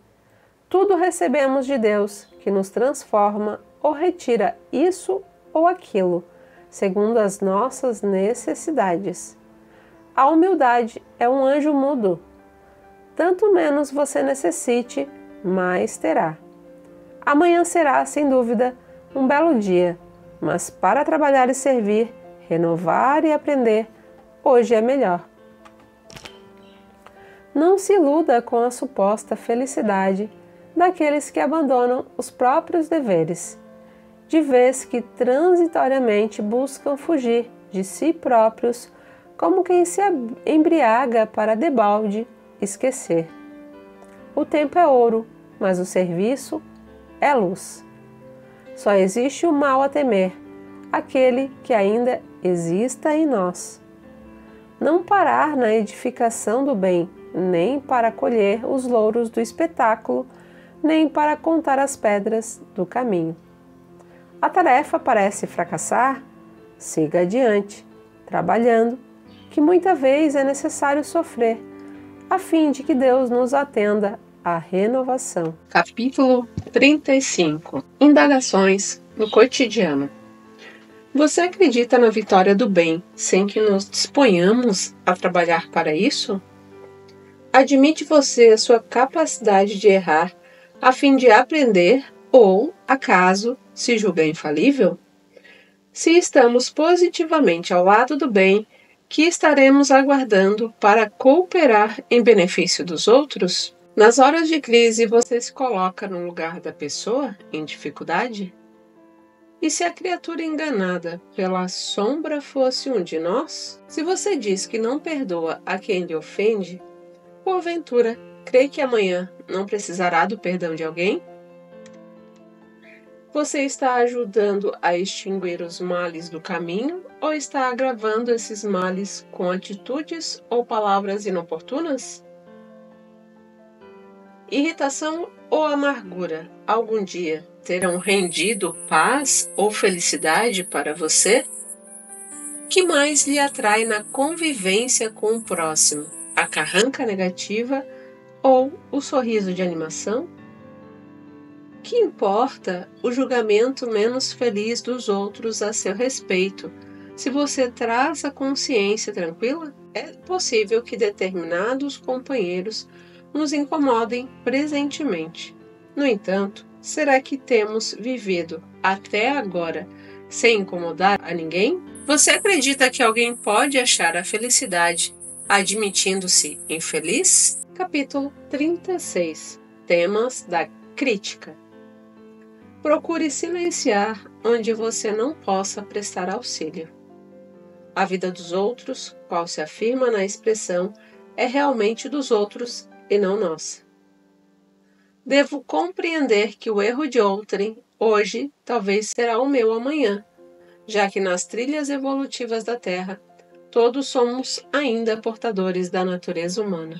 tudo recebemos de Deus, que nos transforma ou retira isso ou aquilo, segundo as nossas necessidades. A humildade é um anjo mudo. Tanto menos você necessite, mais terá. Amanhã será, sem dúvida, um belo dia, mas para trabalhar e servir, renovar e aprender, hoje é melhor. Não se iluda com a suposta felicidade daqueles que abandonam os próprios deveres, de vez que transitoriamente buscam fugir de si próprios como quem se embriaga para debalde esquecer. O tempo é ouro, mas o serviço é luz. Só existe o mal a temer, aquele que ainda exista em nós. Não parar na edificação do bem, nem para colher os louros do espetáculo, nem para contar as pedras do caminho. A tarefa parece fracassar? Siga adiante, trabalhando, que muita vez é necessário sofrer, a fim de que Deus nos atenda à renovação. Capítulo 35. Indagações no cotidiano. Você acredita na vitória do bem sem que nos disponhamos a trabalhar para isso? Admite você a sua capacidade de errar a fim de aprender ou, acaso, se julga infalível? Se estamos positivamente ao lado do bem, que estaremos aguardando para cooperar em benefício dos outros? Nas horas de crise, você se coloca no lugar da pessoa em dificuldade? E se a criatura enganada pela sombra fosse um de nós? Se você diz que não perdoa a quem lhe ofende, porventura, crê que amanhã não precisará do perdão de alguém? Você está ajudando a extinguir os males do caminho ou está agravando esses males com atitudes ou palavras inoportunas? Irritação ou amargura algum dia terão rendido paz ou felicidade para você? Que mais lhe atrai na convivência com o próximo? A carranca negativa ou o sorriso de animação? Que importa o julgamento menos feliz dos outros a seu respeito, se você traz a consciência tranquila? É possível que determinados companheiros nos incomodem presentemente. No entanto, será que temos vivido até agora sem incomodar a ninguém? Você acredita que alguém pode achar a felicidade admitindo-se infeliz? Capítulo 36. Temas da crítica. Procure silenciar onde você não possa prestar auxílio. A vida dos outros, qual se afirma na expressão, é realmente dos outros e não nossa. Devo compreender que o erro de outrem, hoje, talvez será o meu amanhã, já que nas trilhas evolutivas da Terra, todos somos ainda portadores da natureza humana.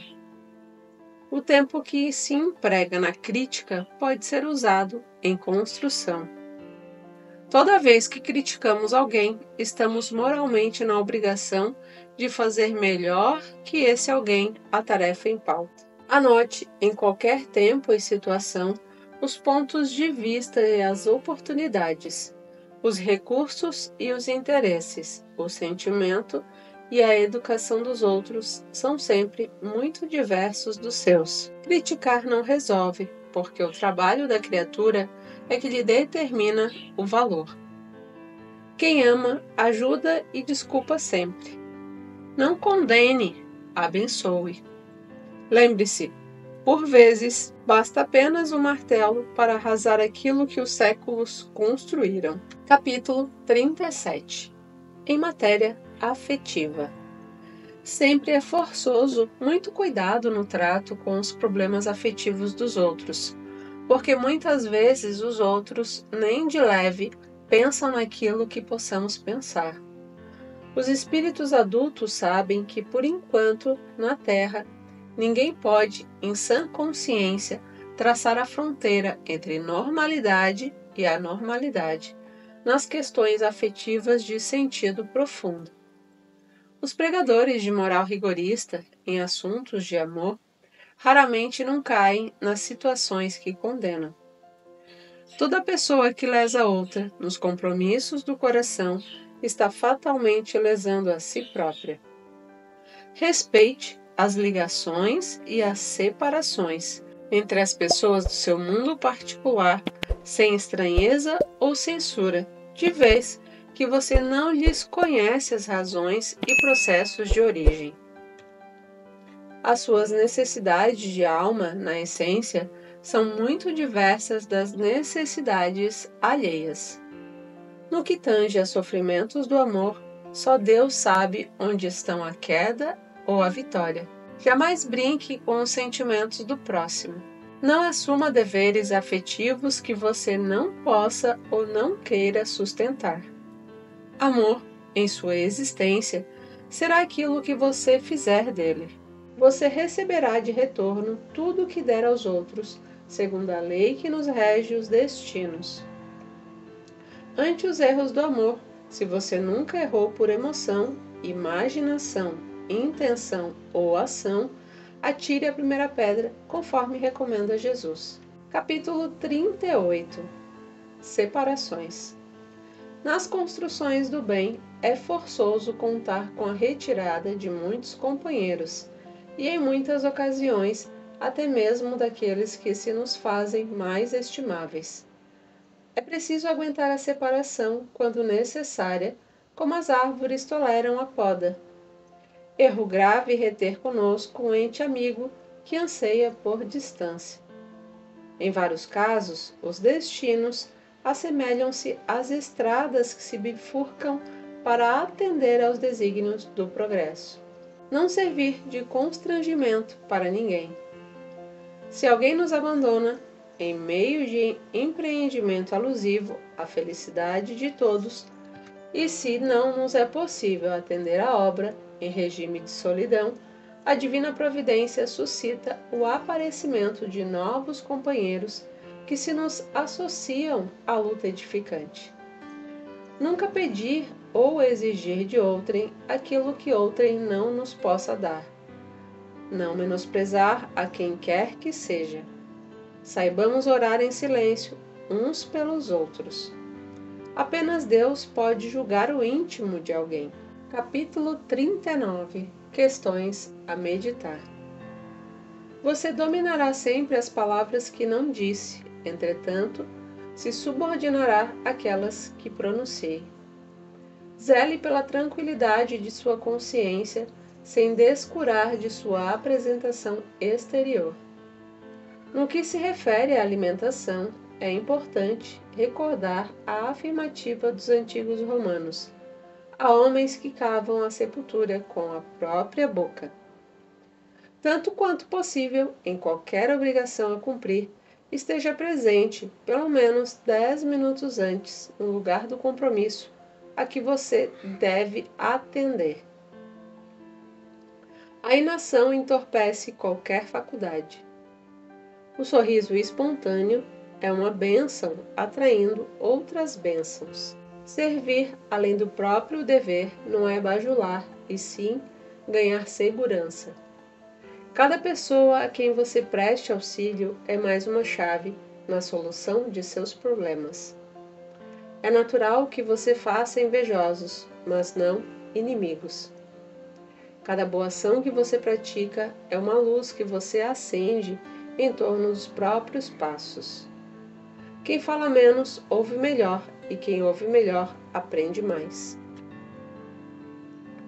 O tempo que se emprega na crítica pode ser usado em construção. Toda vez que criticamos alguém, estamos moralmente na obrigação de fazer melhor que esse alguém a tarefa em pauta. Anote, em qualquer tempo e situação, os pontos de vista e as oportunidades, os recursos e os interesses, o sentimento e a educação dos outros são sempre muito diversos dos seus. Criticar não resolve, porque o trabalho da criatura é que lhe determina o valor. Quem ama, ajuda e desculpa sempre. Não condene, abençoe. Lembre-se, por vezes, basta apenas um martelo para arrasar aquilo que os séculos construíram. Capítulo 37. Em matéria afetiva. Sempre é forçoso muito cuidado no trato com os problemas afetivos dos outros, porque muitas vezes os outros, nem de leve, pensam naquilo que possamos pensar. Os espíritos adultos sabem que, por enquanto, na Terra, ninguém pode, em sã consciência, traçar a fronteira entre normalidade e anormalidade nas questões afetivas de sentido profundo. Os pregadores de moral rigorista em assuntos de amor raramente não caem nas situações que condenam. Toda pessoa que lesa outra nos compromissos do coração está fatalmente lesando a si própria. Respeite as ligações e as separações entre as pessoas do seu mundo particular, sem estranheza ou censura, de vez que você não lhes conhece as razões e processos de origem. As suas necessidades de alma, na essência, são muito diversas das necessidades alheias. No que tange a sofrimentos do amor, só Deus sabe onde estão a queda ou a vitória. Jamais brinque com os sentimentos do próximo. Não assuma deveres afetivos que você não possa ou não queira sustentar. Amor, em sua existência, será aquilo que você fizer dele. Você receberá de retorno tudo o que der aos outros, segundo a lei que nos rege os destinos. Ante os erros do amor, se você nunca errou por emoção, imaginação, intenção ou ação, atire a primeira pedra, conforme recomenda Jesus. Capítulo 38. Separações. Nas construções do bem, é forçoso contar com a retirada de muitos companheiros, e em muitas ocasiões, até mesmo daqueles que se nos fazem mais estimáveis. É preciso aguentar a separação quando necessária, como as árvores toleram a poda. Erro grave reter conosco um ente amigo que anseia por distância. Em vários casos, os destinos assemelham-se às estradas que se bifurcam para atender aos desígnios do progresso. Não servir de constrangimento para ninguém. Se alguém nos abandona, em meio de empreendimento alusivo à felicidade de todos, e se não nos é possível atender à obra em regime de solidão, a divina providência suscita o aparecimento de novos companheiros que se nos associam à luta edificante. Nunca pedir ou exigir de outrem aquilo que outrem não nos possa dar. Não menosprezar a quem quer que seja. Saibamos orar em silêncio uns pelos outros. Apenas Deus pode julgar o íntimo de alguém. Capítulo 39. Questões a meditar. Você dominará sempre as palavras que não disse, entretanto, se subordinará àquelas que pronunciei. Zele pela tranquilidade de sua consciência, sem descurar de sua apresentação exterior. No que se refere à alimentação, é importante recordar a afirmativa dos antigos romanos: há homens que cavam a sepultura com a própria boca. Tanto quanto possível, em qualquer obrigação a cumprir, esteja presente, pelo menos 10 minutos antes, no lugar do compromisso a que você deve atender. A inação entorpece qualquer faculdade. O sorriso espontâneo é uma bênção atraindo outras bênçãos. Servir além do próprio dever não é bajular, e sim ganhar segurança. Cada pessoa a quem você preste auxílio é mais uma chave na solução de seus problemas. É natural que você faça invejosos, mas não inimigos. Cada boa ação que você pratica é uma luz que você acende em torno dos próprios passos. Quem fala menos, ouve melhor, e quem ouve melhor, aprende mais.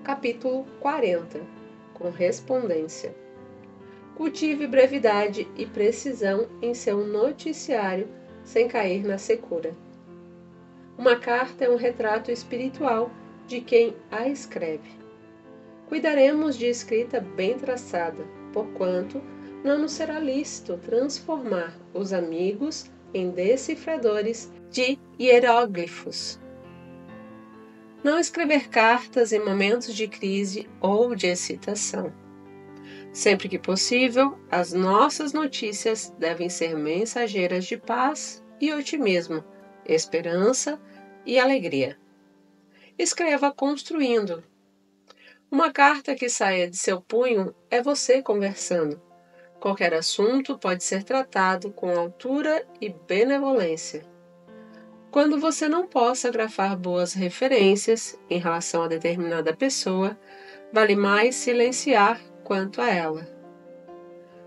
Capítulo 40. Correspondência. Cultive brevidade e precisão em seu noticiário sem cair na secura. Uma carta é um retrato espiritual de quem a escreve. Cuidaremos de escrita bem traçada, porquanto não nos será lícito transformar os amigos em decifradores de hieróglifos. Não escrever cartas em momentos de crise ou de excitação. Sempre que possível, as nossas notícias devem ser mensageiras de paz e otimismo, esperança e alegria. Escreva construindo. Uma carta que saia de seu punho é você conversando. Qualquer assunto pode ser tratado com altura e benevolência. Quando você não possa grafar boas referências em relação a determinada pessoa, vale mais silenciar quanto a ela.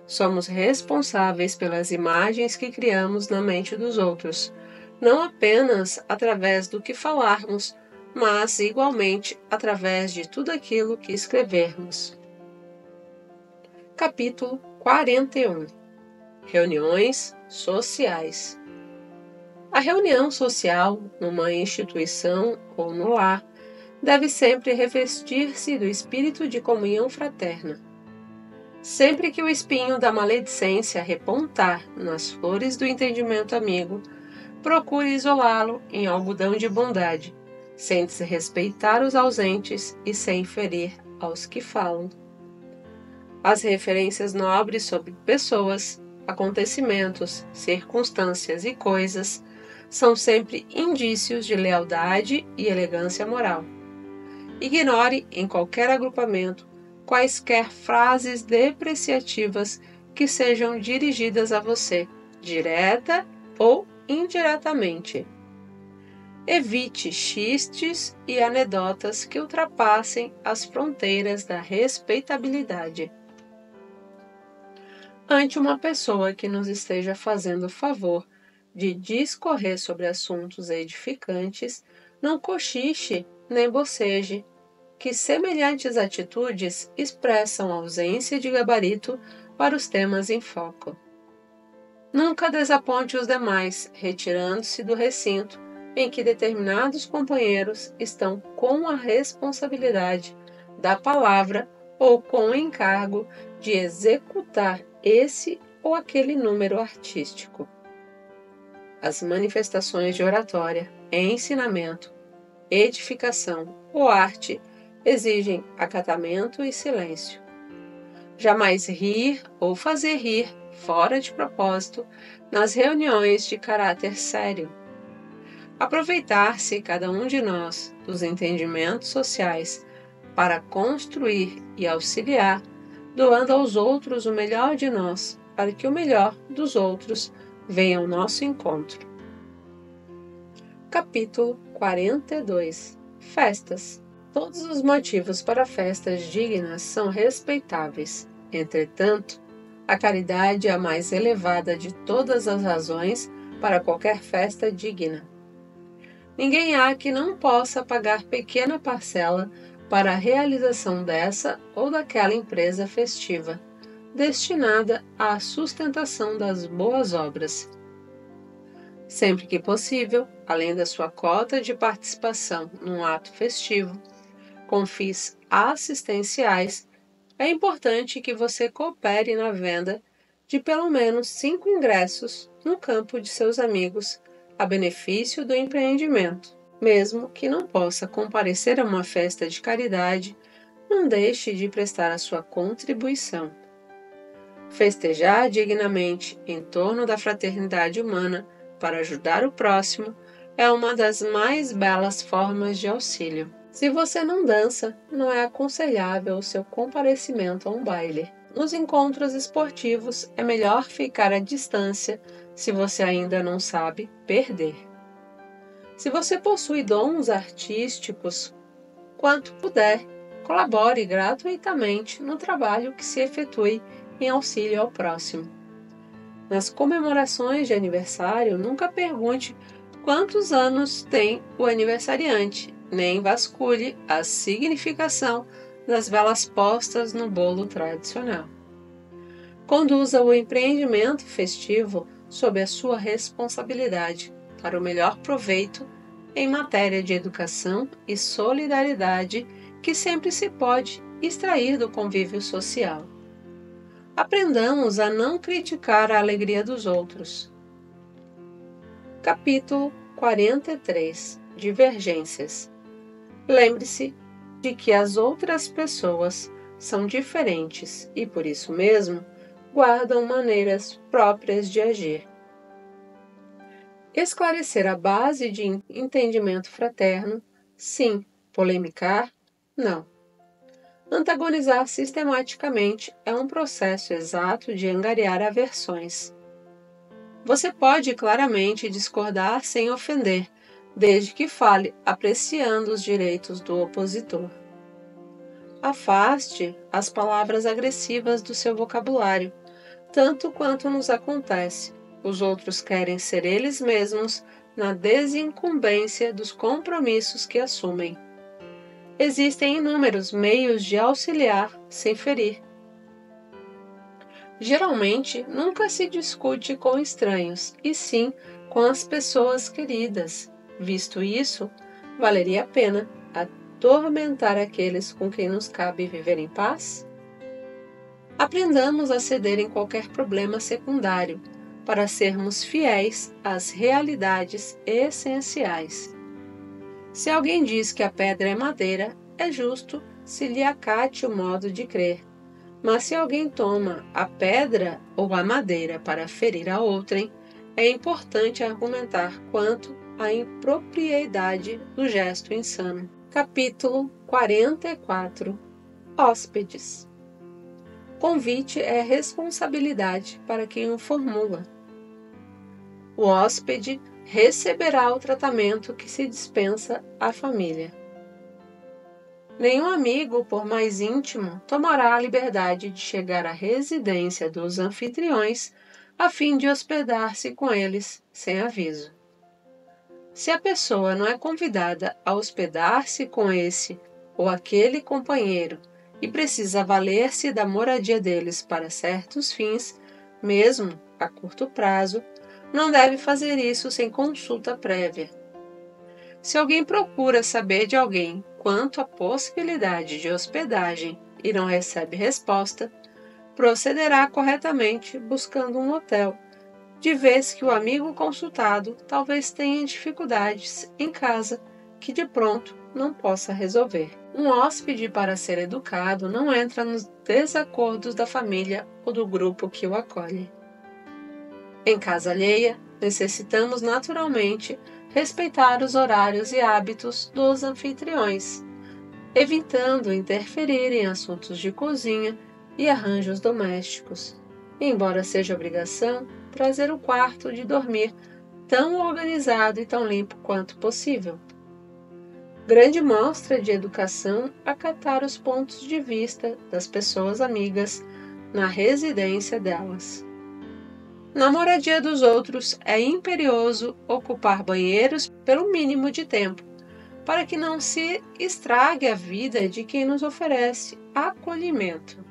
Somos responsáveis pelas imagens que criamos na mente dos outros, não apenas através do que falarmos, mas igualmente através de tudo aquilo que escrevermos. Capítulo 41. Reuniões sociais. A reunião social, numa instituição ou no lar, deve sempre revestir-se do espírito de comunhão fraterna. Sempre que o espinho da maledicência repontar nas flores do entendimento amigo, procure isolá-lo em algodão de bondade, sem desrespeitar os ausentes e sem ferir aos que falam. As referências nobres sobre pessoas, acontecimentos, circunstâncias e coisas são sempre indícios de lealdade e elegância moral. Ignore em qualquer agrupamento quaisquer frases depreciativas que sejam dirigidas a você, direta ou indiretamente. Evite xistes e anedotas que ultrapassem as fronteiras da respeitabilidade. Ante uma pessoa que nos esteja fazendo o favor de discorrer sobre assuntos edificantes, não cochiche nem boceje, que semelhantes atitudes expressam ausência de gabarito para os temas em foco. Nunca desaponte os demais, retirando-se do recinto em que determinados companheiros estão com a responsabilidade da palavra ou com o encargo de executar esse ou aquele número artístico. As manifestações de oratória, ensinamento, edificação ou arte exigem acatamento e silêncio. Jamais rir ou fazer rir fora de propósito nas reuniões de caráter sério. Aproveitar-se cada um de nós dos entendimentos sociais para construir e auxiliar, doando aos outros o melhor de nós, para que o melhor dos outros venha ao nosso encontro. Capítulo 42. Festas. Todos os motivos para festas dignas são respeitáveis. Entretanto, a caridade é a mais elevada de todas as razões para qualquer festa digna. Ninguém há que não possa pagar pequena parcela para a realização dessa ou daquela empresa festiva, destinada à sustentação das boas obras. Sempre que possível, além da sua cota de participação num ato festivo, com fins assistenciais, é importante que você coopere na venda de pelo menos 5 ingressos no campo de seus amigos, a benefício do empreendimento. Mesmo que não possa comparecer a uma festa de caridade, não deixe de prestar a sua contribuição. Festejar dignamente em torno da fraternidade humana para ajudar o próximo é uma das mais belas formas de auxílio. Se você não dança, não é aconselhável o seu comparecimento a um baile. Nos encontros esportivos é melhor ficar à distância se você ainda não sabe perder. Se você possui dons artísticos, quanto puder, colabore gratuitamente no trabalho que se efetue em auxílio ao próximo. Nas comemorações de aniversário, nunca pergunte quantos anos tem o aniversariante, nem vasculhe a significação das velas postas no bolo tradicional. Conduza o empreendimento festivo sob a sua responsabilidade para o melhor proveito em matéria de educação e solidariedade que sempre se pode extrair do convívio social. Aprendamos a não criticar a alegria dos outros. Capítulo 43. Divergências. Lembre-se de que as outras pessoas são diferentes e, por isso mesmo, guardam maneiras próprias de agir. Esclarecer a base de entendimento fraterno, sim. Polemicar, não. Antagonizar sistematicamente é um processo exato de angariar aversões. Você pode claramente discordar sem ofender, desde que fale apreciando os direitos do opositor. Afaste as palavras agressivas do seu vocabulário, tanto quanto nos acontece. Os outros querem ser eles mesmos na desincumbência dos compromissos que assumem. Existem inúmeros meios de auxiliar sem ferir. Geralmente, nunca se discute com estranhos, e sim com as pessoas queridas. Visto isso, valeria a pena atormentar aqueles com quem nos cabe viver em paz? Aprendamos a ceder em qualquer problema secundário, para sermos fiéis às realidades essenciais. Se alguém diz que a pedra é madeira, é justo se lhe acate o modo de crer. Mas se alguém toma a pedra ou a madeira para ferir a outrem, é importante argumentar quanto à impropriedade do gesto insano. Capítulo 44. Hóspedes. Convite é responsabilidade para quem o formula. O hóspede receberá o tratamento que se dispensa à família. Nenhum amigo, por mais íntimo, tomará a liberdade de chegar à residência dos anfitriões a fim de hospedar-se com eles sem aviso. Se a pessoa não é convidada a hospedar-se com esse ou aquele companheiro e precisa valer-se da moradia deles para certos fins, mesmo a curto prazo, não deve fazer isso sem consulta prévia. Se alguém procura saber de alguém quanto à possibilidade de hospedagem e não recebe resposta, procederá corretamente buscando um hotel, de vez que o amigo consultado talvez tenha dificuldades em casa que de pronto não possa resolver. Um hóspede, para ser educado, não entra nos desacordos da família ou do grupo que o acolhe. Em casa alheia, necessitamos naturalmente respeitar os horários e hábitos dos anfitriões, evitando interferir em assuntos de cozinha e arranjos domésticos, embora seja obrigação trazer o quarto de dormir tão organizado e tão limpo quanto possível. Grande mostra de educação acatar os pontos de vista das pessoas amigas na residência delas. Na moradia dos outros, é imperioso ocupar banheiros pelo mínimo de tempo, para que não se estrague a vida de quem nos oferece acolhimento.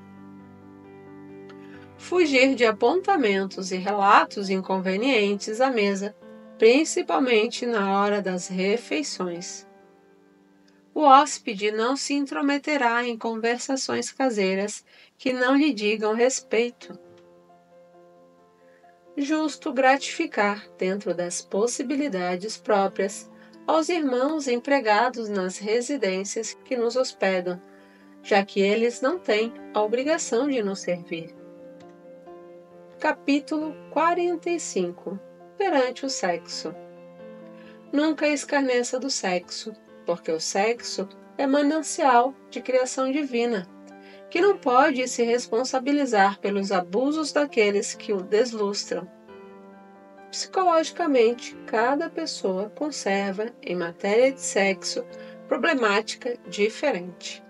Fugir de apontamentos e relatos inconvenientes à mesa, principalmente na hora das refeições. O hóspede não se intrometerá em conversações caseiras que não lhe digam respeito. Justo gratificar, dentro das possibilidades próprias, aos irmãos empregados nas residências que nos hospedam, já que eles não têm a obrigação de nos servir. Capítulo 45. Perante o sexo. Nunca escarneça do sexo, porque o sexo é manancial de criação divina, que não pode se responsabilizar pelos abusos daqueles que o deslustram. Psicologicamente, cada pessoa conserva, em matéria de sexo, problemática diferente.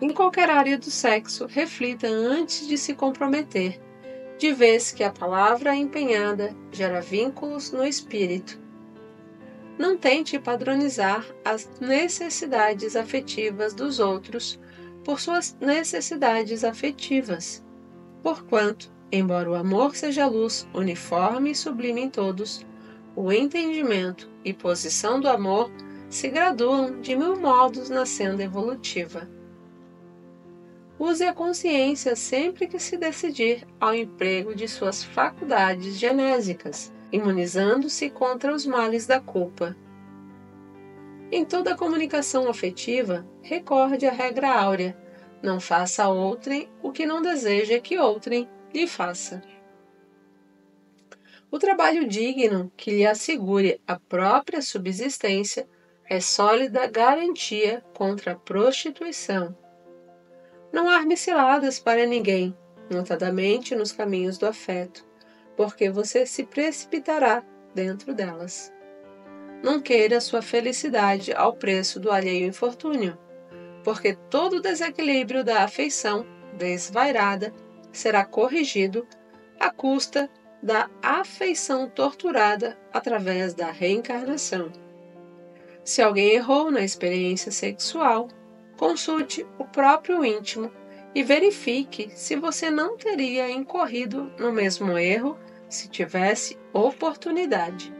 Em qualquer área do sexo, reflita antes de se comprometer, de vez que a palavra empenhada gera vínculos no espírito. Não tente padronizar as necessidades afetivas dos outros por suas necessidades afetivas, porquanto, embora o amor seja luz uniforme e sublime em todos, o entendimento e posição do amor se graduam de 1000 modos na senda evolutiva. Use a consciência sempre que se decidir ao emprego de suas faculdades genésicas, imunizando-se contra os males da culpa. Em toda comunicação afetiva, recorde a regra áurea: não faça a outrem o que não deseja que outrem lhe faça. O trabalho digno que lhe assegure a própria subsistência é sólida garantia contra a prostituição. Não arme ciladas para ninguém, notadamente nos caminhos do afeto, porque você se precipitará dentro delas. Não queira sua felicidade ao preço do alheio infortúnio, porque todo o desequilíbrio da afeição desvairada será corrigido à custa da afeição torturada através da reencarnação. Se alguém errou na experiência sexual, consulte o próprio íntimo e verifique se você não teria incorrido no mesmo erro se tivesse oportunidade.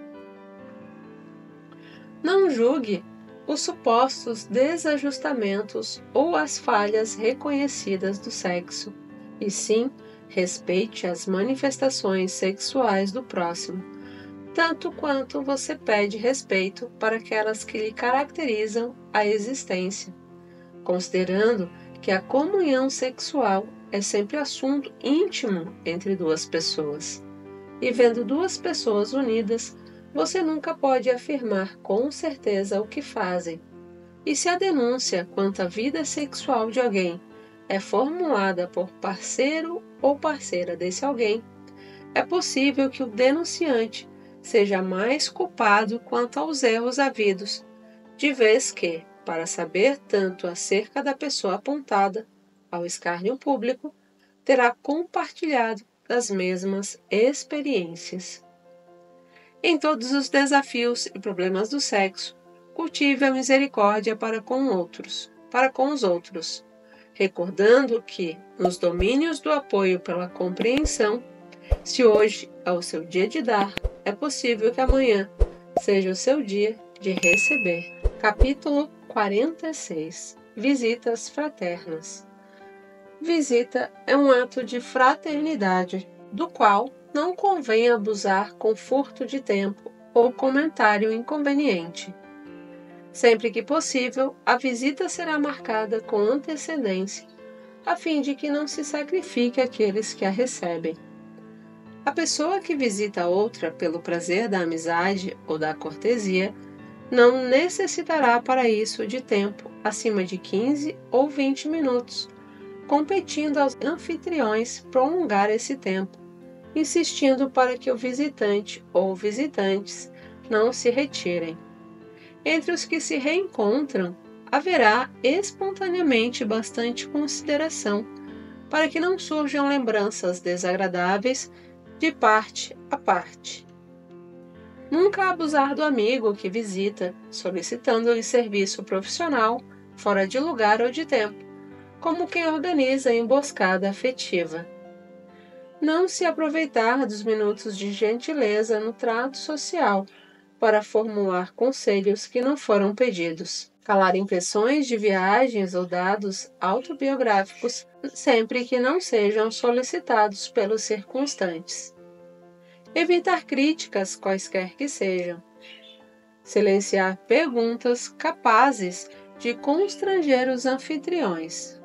Não julgue os supostos desajustamentos ou as falhas reconhecidas do sexo, e sim respeite as manifestações sexuais do próximo, tanto quanto você pede respeito para aquelas que lhe caracterizam a existência, considerando que a comunhão sexual é sempre assunto íntimo entre duas pessoas. E vendo duas pessoas unidas, você nunca pode afirmar com certeza o que fazem. E se a denúncia quanto à vida sexual de alguém é formulada por parceiro ou parceira desse alguém, é possível que o denunciante seja mais culpado quanto aos erros havidos, de vez que, para saber tanto acerca da pessoa apontada ao escárnio público, terá compartilhado das mesmas experiências. Em todos os desafios e problemas do sexo, cultive a misericórdia para com os outros, recordando que, nos domínios do apoio pela compreensão, se hoje é o seu dia de dar, é possível que amanhã seja o seu dia de receber. Capítulo 46. Visitas fraternas. Visita é um ato de fraternidade, do qual não convém abusar com furto de tempo ou comentário inconveniente. Sempre que possível, a visita será marcada com antecedência, a fim de que não se sacrifique aqueles que a recebem. A pessoa que visita outra pelo prazer da amizade ou da cortesia não necessitará para isso de tempo acima de 15 ou 20 minutos, competindo aos anfitriões prolongar esse tempo, insistindo para que o visitante ou visitantes não se retirem. Entre os que se reencontram, haverá espontaneamente bastante consideração, para que não surjam lembranças desagradáveis de parte a parte. Nunca abusar do amigo que visita, solicitando-lhe serviço profissional, fora de lugar ou de tempo, como quem organiza a emboscada afetiva. Não se aproveitar dos minutos de gentileza no trato social para formular conselhos que não foram pedidos. Calar impressões de viagens ou dados autobiográficos sempre que não sejam solicitados pelos circunstantes. Evitar críticas, quaisquer que sejam. Silenciar perguntas capazes de constranger os anfitriões.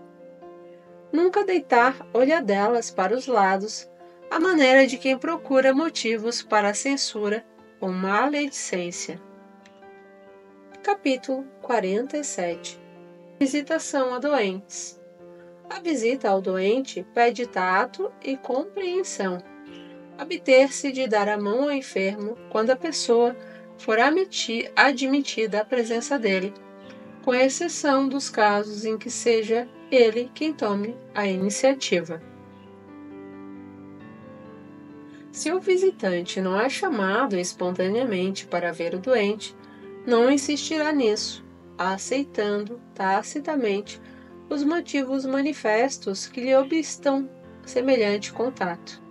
Nunca deitar olhadelas para os lados, à maneira de quem procura motivos para a censura ou maledicência. Capítulo 47. Visitação a doentes. A visita ao doente pede tato e compreensão. Abster-se de dar a mão ao enfermo quando a pessoa for admitida à presença dele, com exceção dos casos em que seja ele quem tome a iniciativa. Se o visitante não é chamado espontaneamente para ver o doente, não insistirá nisso, aceitando tacitamente os motivos manifestos que lhe obstam semelhante contato.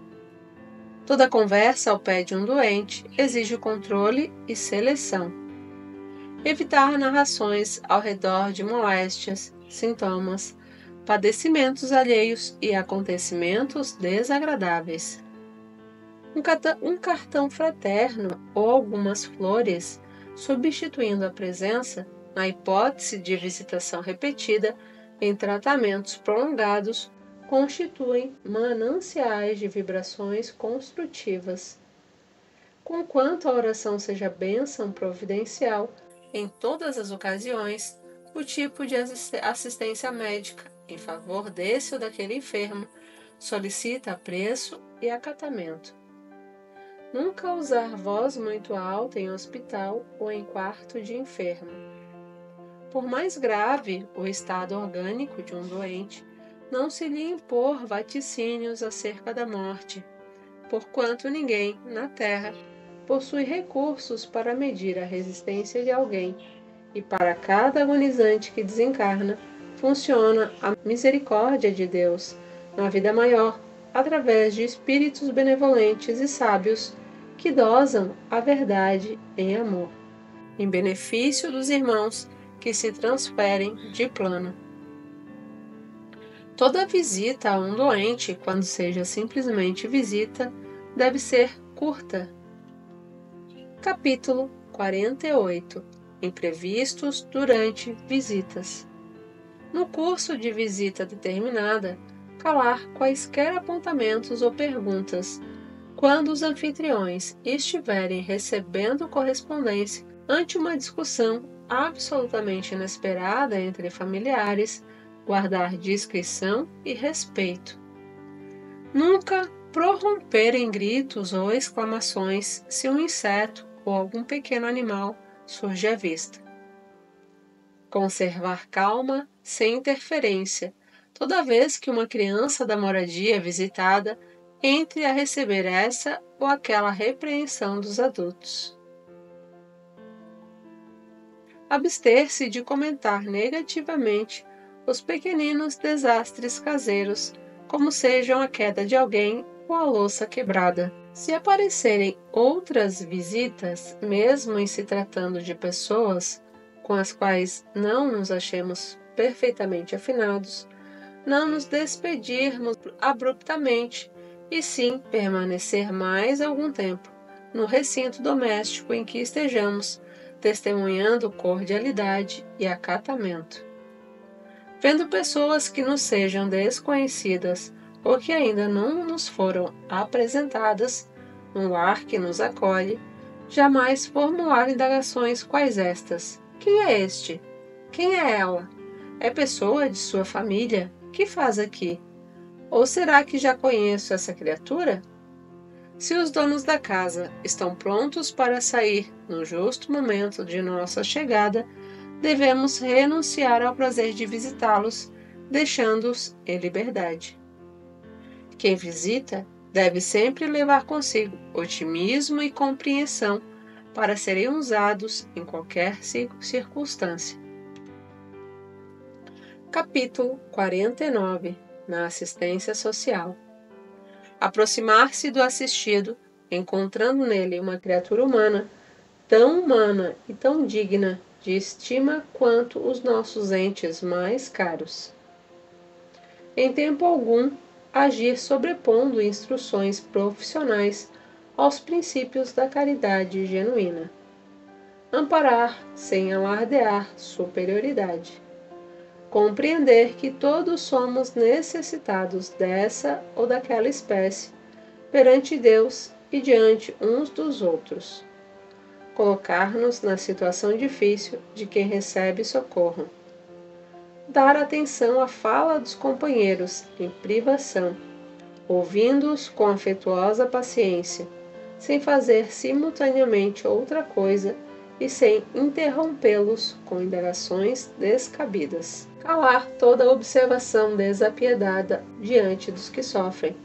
Toda conversa ao pé de um doente exige controle e seleção. Evitar narrações ao redor de moléstias, sintomas, padecimentos alheios e acontecimentos desagradáveis. Um cartão fraterno ou algumas flores, substituindo a presença, na hipótese de visitação repetida, em tratamentos prolongados, constituem mananciais de vibrações construtivas. Conquanto a oração seja bênção providencial, em todas as ocasiões, o tipo de assistência médica em favor desse ou daquele enfermo solicita apreço e acatamento. Nunca usar voz muito alta em hospital ou em quarto de enfermo. Por mais grave o estado orgânico de um doente, não se lhe impor vaticínios acerca da morte, porquanto ninguém, na terra, possui recursos para medir a resistência de alguém, e para cada agonizante que desencarna, funciona a misericórdia de Deus, na vida maior, através de espíritos benevolentes e sábios que dosam a verdade em amor, em benefício dos irmãos que se transferem de plano. Toda visita a um doente, quando seja simplesmente visita, deve ser curta. Capítulo 48. Imprevistos durante visitas. No curso de visita determinada, calar quaisquer apontamentos ou perguntas. Quando os anfitriões estiverem recebendo correspondência ante uma discussão absolutamente inesperada entre familiares, guardar discrição e respeito. Nunca prorromper em gritos ou exclamações se um inseto ou algum pequeno animal surge à vista. Conservar calma sem interferência, toda vez que uma criança da moradia é visitada entre a receber essa ou aquela repreensão dos adultos. Abster-se de comentar negativamente os pequeninos desastres caseiros, como sejam a queda de alguém ou a louça quebrada. Se aparecerem outras visitas, mesmo em se tratando de pessoas com as quais não nos achemos perfeitamente afinados, não nos despedirmos abruptamente, e sim permanecer mais algum tempo no recinto doméstico em que estejamos, testemunhando cordialidade e acatamento. Vendo pessoas que nos sejam desconhecidas ou que ainda não nos foram apresentadas, no lar que nos acolhe, jamais formular indagações quais estas: quem é este? Quem é ela? É pessoa de sua família? Que faz aqui? Ou será que já conheço essa criatura? Se os donos da casa estão prontos para sair no justo momento de nossa chegada, devemos renunciar ao prazer de visitá-los, deixando-os em liberdade. Quem visita deve sempre levar consigo otimismo e compreensão para serem usados em qualquer circunstância. Capítulo 49. Na assistência social. Aproximar-se do assistido, encontrando nele uma criatura humana, tão humana e tão digna de estima quanto os nossos entes mais caros. Em tempo algum, agir sobrepondo instruções profissionais aos princípios da caridade genuína. Amparar sem alardear superioridade. Compreender que todos somos necessitados dessa ou daquela espécie, perante Deus e diante uns dos outros. Colocar-nos na situação difícil de quem recebe socorro. dar atenção à fala dos companheiros em privação, ouvindo-os com afetuosa paciência, sem fazer simultaneamente outra coisa e sem interrompê-los com indagações descabidas. Calar toda observação desapiedada diante dos que sofrem,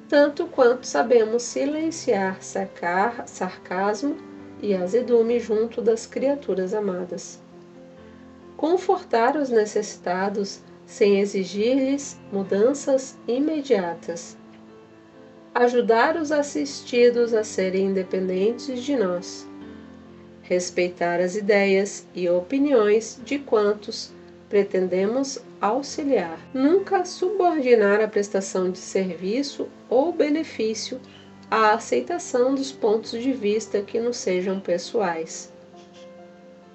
tanto quanto sabemos silenciar sarcasmo e azedume junto das criaturas amadas. Confortar os necessitados sem exigir-lhes mudanças imediatas. Ajudar os assistidos a serem independentes de nós. Respeitar as ideias e opiniões de quantos pretendemos auxiliar. Nunca subordinar a prestação de serviço ou benefício à aceitação dos pontos de vista que nos sejam pessoais.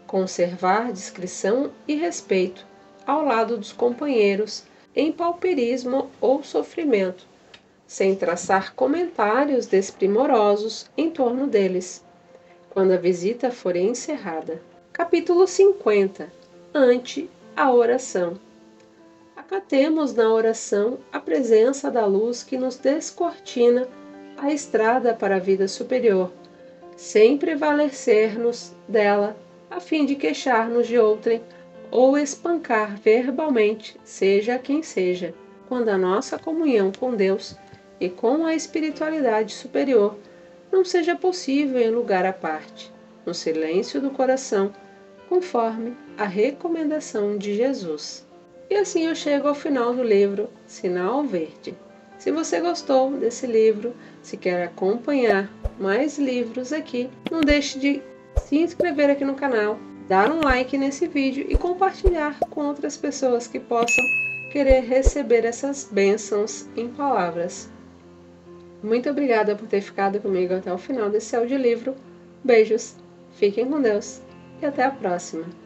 Conservar discrição e respeito ao lado dos companheiros em pauperismo ou sofrimento, sem traçar comentários desprimorosos em torno deles, quando a visita for encerrada. Capítulo 50. Ante a oração. Acatemos na oração a presença da luz que nos descortina a estrada para a vida superior, sem prevalecer-nos dela a fim de queixar-nos de outrem ou espancar verbalmente, seja quem seja, quando a nossa comunhão com Deus e com a espiritualidade superior não seja possível em lugar à parte, no silêncio do coração, conforme a recomendação de Jesus. E assim eu chego ao final do livro Sinal Verde. Se você gostou desse livro, se quer acompanhar mais livros aqui, não deixe de se inscrever aqui no canal, dar um like nesse vídeo e compartilhar com outras pessoas que possam querer receber essas bênçãos em palavras. Muito obrigada por ter ficado comigo até o final desse audiolivro. Beijos, fiquem com Deus e até a próxima.